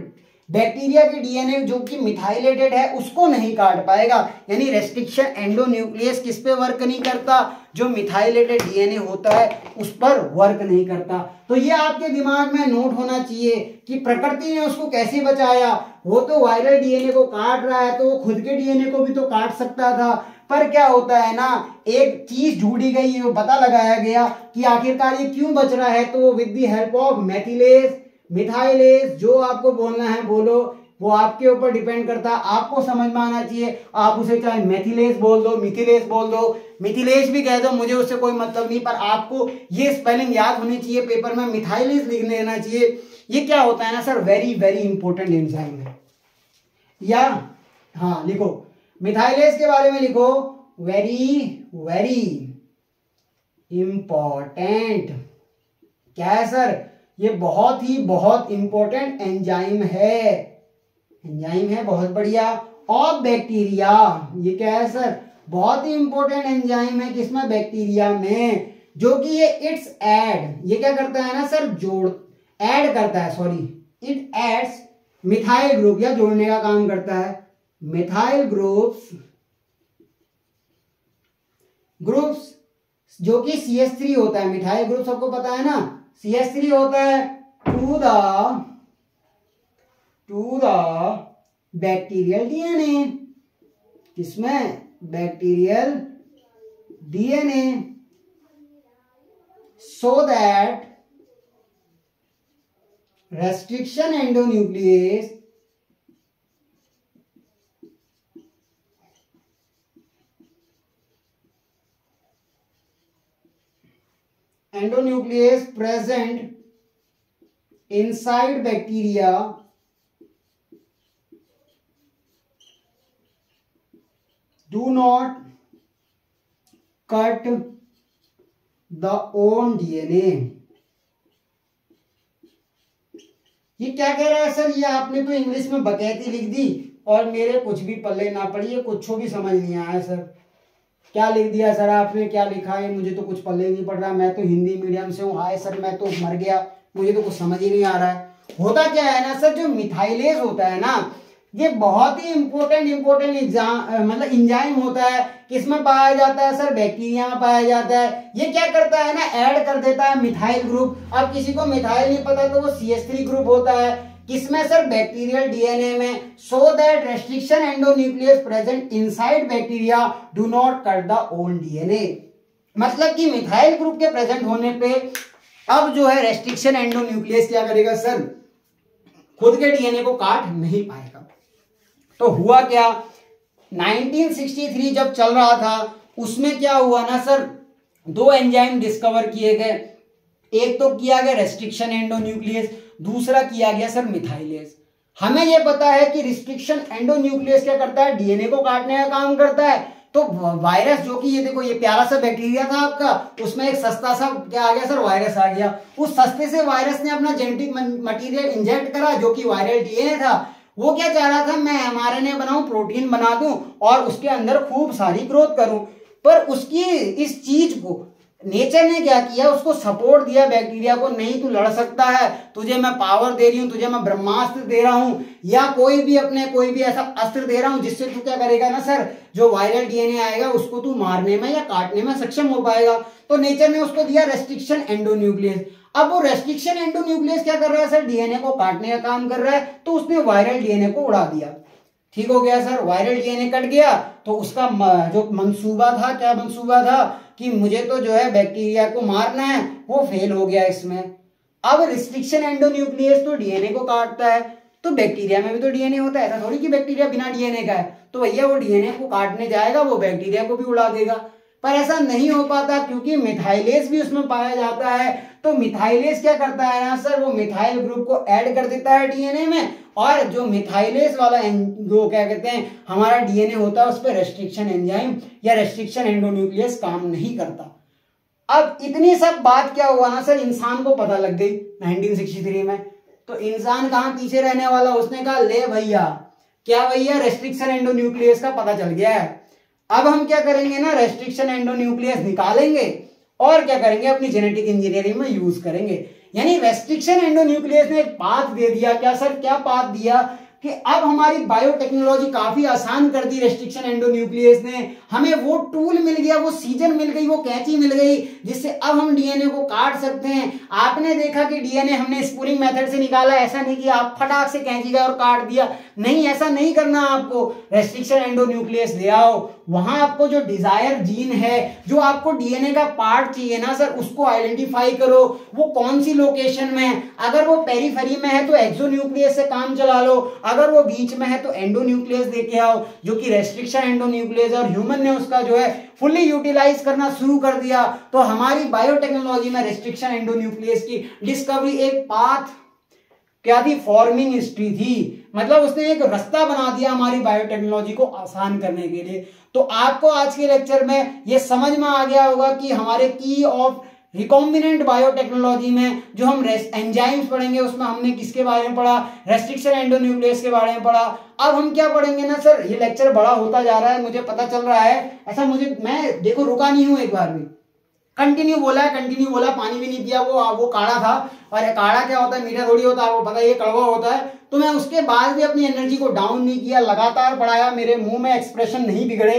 Speaker 1: बैक्टीरिया के डीएनए जो कि मिथाइलेटेड है उसको नहीं काट पाएगा। यानी रेस्ट्रिक्शन एंडोन्यूक्लियस किस पे वर्क नहीं करता, जो मिथाइलेटेड डीएनए होता है उस पर वर्क नहीं करता। तो ये आपके दिमाग में नोट होना चाहिए कि प्रकृति ने उसको कैसे बचाया। वो तो वायरल डीएनए को काट रहा है, तो वो खुद के डीएनए को भी तो काट सकता था, पर क्या होता है ना, एक चीज ढूंढी गई है, वो पता लगाया गया कि आखिरकार ये क्यों बच रहा है, तो वो with the help of methylase, methylase, जो आपको बोलना है बोलो, वो आपके ऊपर डिपेंड करता है, आपको समझ में आना चाहिए। आप उसे चाहे मेथिलेज बोल दो, मिथिलेज बोल दो, मिथिलेज भी कह दो, मुझे उससे कोई मतलब नहीं, पर आपको ये स्पेलिंग याद होनी चाहिए, पेपर में मिथाइलेज लिख लेना चाहिए। ये क्या होता है ना sir, very very important enzyme है। या हाँ लिखो, मिथाइलेज के बारे में लिखो, वेरी वेरी इंपॉर्टेंट। क्या है सर, ये बहुत इंपॉर्टेंट एंजाइम है, एंजाइम है बहुत बढ़िया। ऑफ बैक्टीरिया, ये क्या है सर, बहुत ही इंपॉर्टेंट एंजाइम है किसमें, बैक्टीरिया में, जो कि ये इट्स ऐड, ये क्या करता है ना सर, जोड़, ऐड करता है, sorry, it adds methyl group, या जोड़ने का काम करता है, मिथाइल ग्रुप्स जो कि CH3 होता है, मिथाइल ग्रुप सबको पता है ना, CH3 होता है, टू द बैक्टीरियल डीएनए, किसमें, bacterial DNA, so that restriction endonuclease present inside bacteria do not cut the own DNA। ये क्या कह रहा है सर, ये आपने तो इंग्लिश में बकैती लिख दी और मेरे कुछ भी पल्ले ना पड़ी, ये कुछ भी समझ नहीं आया सर। क्या लिख दिया सर आपने, क्या लिखा है, मुझे तो कुछ पल्ले नहीं पड़ रहा, मैं तो हिंदी मीडियम से हूँ, हाय सर मैं तो मर गया, मुझे तो कुछ समझ ही नहीं आ रहा है। होता क्या है ना सर, जो मिथाइलेज होता है ना, ये बहुत ही इंपॉर्टेंट मतलब एंजाइम होता है। किसमें पाया जाता है सर, बैक्टीरिया में पाया जाता है। ये क्या करता है ना, ऐड कर देता है मिथाइल ग्रुप। अब किसी को मिथाइल नहीं पता तो वो CH3 ग्रुप होता है, किसमें सर, बैक्टीरियल डीएनए में। So that restriction endonuclease present inside bacteria do not cut the own DNA. मतलब कि मिथाइल ग्रुप के प्रेजेंट होने पे अब जो है रेस्ट्रिक्शन एंडोन्यूक्लियस क्या करेगा सर, खुद के डीएनए को काट नहीं पाएगा। तो हुआ क्या, 1963 जब चल रहा था उसमें क्या हुआ ना सर, दो एंजाइम डिस्कवर किए गए। एक तो किया गया रेस्ट्रिक्शन एंडोन्यूक्लियस, दूसरा किया गया सर मिथाइलेज। हमें यह पता है कि रिस्ट्रिक्शन एंडोन्यूक्लियस क्या करता है, डीएनए को काटने का काम करता है। तो वायरस जो कि ये देखो, ये प्यारा सा बैक्टीरिया था आपका, उसमें एक सस्ता सा क्या आ गया सर, वायरस आ गया। उस सस्ते से वायरस ने अपना जेनेटिक मटेरियल इंजेक्ट करा जो कि वायरल डीएनए था। वो क्या चाह रहा था, मैं mRNA बनाऊं, प्रोटीन बना दूं और उसके अंदर खूब सारी ग्रोथ करूं। पर उसकी इस चीज को नेचर ने क्या किया, उसको सपोर्ट दिया बैक्टीरिया को, नहीं तू लड़ सकता है, तुझे मैं पावर दे रही हूं, तुझे मैं ब्रह्मास्त्र दे रहा हूं, या कोई भी ऐसा अस्त्र दे रहा हूं जिससे तू क्या करेगा ना सर, जो वायरल डीएनए आएगा उसको तू मारने में या काटने में सक्षम हो पाएगा। तो नेचर ने उसको दिया रेस्ट्रिक्शन एंडोन्यूक्लियस। अब वो रेस्ट्रिक्शन एंडोन्यूक्लियस क्या कर रहा है सर, डीएनए को काटने का काम कर रहा है, तो उसने वायरल डीएनए को उड़ा दिया। ठीक हो गया सर, वायरल डीएनए कट गया तो उसका जो मंसूबा था, क्या मंसूबा था कि मुझे तो जो है बैक्टीरिया को मारना है, वो फेल हो गया इसमें। अब रिस्ट्रिक्शन एंडोन्यूक्लियस तो डीएनए को काटता है, तो बैक्टीरिया में भी तो डीएनए होता है, ऐसा थोड़ी कि बैक्टीरिया बिना डीएनए का है। तो भैया वो डीएनए को काटने जाएगा, वो बैक्टीरिया को भी उड़ा देगा। पर ऐसा नहीं हो पाता क्योंकि मिथाइलेज भी उसमें पाया जाता है। तो मिथाइलेज क्या करता है ना सर, वो मिथाइल ग्रुप को ऐड कर देता है डीएनए में, और जो मिथाइलेज वाला जो क्या कहते हैं हमारा डीएनए होता है उस पर रेस्ट्रिक्शन एंजाइम या रेस्ट्रिक्शन एंडोन्यूक्लियस काम नहीं करता। अब इतनी सब बात क्या हुआ ना सर, इंसान को पता लग गई 1963 में। तो इंसान कहाँ पीछे रहने वाला, उसने कहा ले भैया, क्या भैया, रेस्ट्रिक्शन एंडोन्यूक्लियस का पता चल गया है। अब हम क्या करेंगे ना, रेस्ट्रिक्शन एंडोन्यूक्लियस निकालेंगे और क्या करेंगे, अपनी जेनेटिक इंजीनियरिंग में यूज करेंगे। यानी रेस्ट्रिक्शन एंडोन्यूक्लियस ने एक पाथ दे दिया। क्या सर, क्या पाथ दिया कि अब हमारी बायोटेक्नोलॉजी काफी आसान कर दी रेस्ट्रिक्शन एंडोन्यूक्लियस ने। हमें वो टूल मिल गया, वो सीजन मिल गई, वो कैंची मिल गई, जिससे अब हम डीएनए को काट सकते हैं। आपने देखा कि डीएनए हमने स्पूलिंग मेथड से निकाला, ऐसा नहीं कि आप फटाक से कैंची गए और काट दिया, नहीं, ऐसा नहीं करना। आपको रेस्ट्रिक्शन एंडोन्यूक्लियस ले आओ, वहां आपको जो डिजायर जीन है, जो आपको डीएनए का पार्ट चाहिए ना सर, उसको आइडेंटिफाई करो, वो कौन सी लोकेशन में है। अगर वो पेरीफेरी में है तो एक्सोन्यूक्लियस से काम चला लो, अगर वो बीच में है तो एंडोन्यूक्लियस देके आओ, जो कि रेस्ट्रिक्शन एंडोन्यूक्लियस, और ह्यूमन ने उसका जो है फुल्ली यूटिलाइज करना शुरू कर दिया। तो हमारी बायोटेक्नोलॉजी में रेस्ट्रिक्शन एंडोन्यूक्लियस की डिस्कवरी एक पाथ क्या थी, फॉर्मिंग हिस्ट्री थी। मतलब उसने एक रास्ता बना दिया हमारी बायोटेक्नोलॉजी को आसान करने के लिए। तो आपको आज के लेक्चर में ये समझ में आ गया होगा कि हमारे की ऑफ रिकॉम्बिनेंट बायोटेक्नोलॉजी में जो हम एंजाइम्स पढ़ेंगे उसमें हमने किसके बारे में पढ़ा, रेस्ट्रिक्शन एंडोन्यूक्लियस के बारे में पढ़ा। अब हम क्या पढ़ेंगे ना सर, ये लेक्चर बड़ा होता जा रहा है, मुझे पता चल रहा है ऐसा, मैं देखो रुका नहीं हूं, एक बार भी कंटिन्यू बोला, पानी भी नहीं पिया, वो काढ़ा था। और काढ़ा क्या होता है, मीठा थोड़ी होता है, आपको पता है ये कड़वा होता है। तो मैं उसके बाद भी अपनी एनर्जी को डाउन नहीं किया, लगातार पढ़ाया, मेरे मुंह में एक्सप्रेशन नहीं बिगड़े।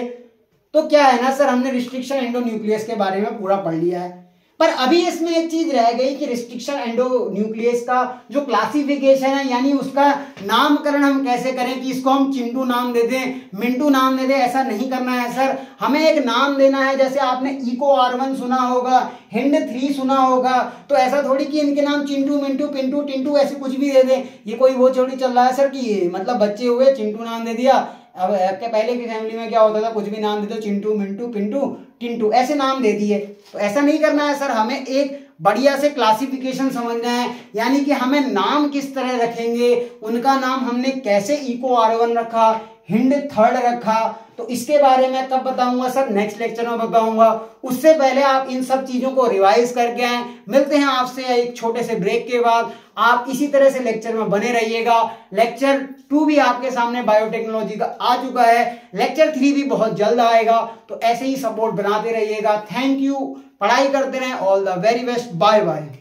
Speaker 1: तो क्या है ना सर, हमने रिस्ट्रिक्शन एंडोन्यूक्लियस के बारे में पूरा पढ़ लिया है। पर अभी इसमें एक चीज रह गई कि रिस्ट्रिक्शन एंडोन्यूक्लियस का जो क्लासिफिकेशन है, यानी उसका नामकरण हम कैसे करें कि इसको हम चिंटू नाम दे दें, मिंटू नाम दे दें, ऐसा नहीं करना है सर। हमें एक नाम देना है, जैसे आपने इको R1 सुना होगा, हिंड 3 सुना होगा, तो ऐसा थोड़ी कि इनके नाम चिंटू, मिंटू, पिंटू, टिंटू ऐसे कुछ भी दे दें। ये कोई वो चोरी चल रहा है सर कि मतलब बच्चे हुए चिंटू नाम दे दिया। अब आपके पहले की फैमिली में क्या होता था, कुछ भी नाम दे दो, चिंटू, मिंटू, पिंटू, टिंटू, ऐसे नाम दे दिए। तो ऐसा नहीं करना है सर, हमें एक बढ़िया से क्लासिफिकेशन समझना है, यानी कि हमें नाम किस तरह रखेंगे, उनका नाम हमने कैसे इको R1 रखा, हिंड 3rd रखा। तो इसके बारे में कब बताऊंगा सर? नेक्स्ट लेक्चर में बताऊंगा। उससे पहले आप इन सब चीजों को रिवाइज करके आए। मिलते हैं आपसे एक छोटे से ब्रेक के बाद। आप इसी तरह से लेक्चर में बने रहिएगा। लेक्चर 2 भी आपके सामने बायोटेक्नोलॉजी का आ चुका है, लेक्चर 3 भी बहुत जल्द आएगा, तो ऐसे ही सपोर्ट बनाते रहिएगा। थैंक यू, पढ़ाई करते रहें। All the very best, bye bye.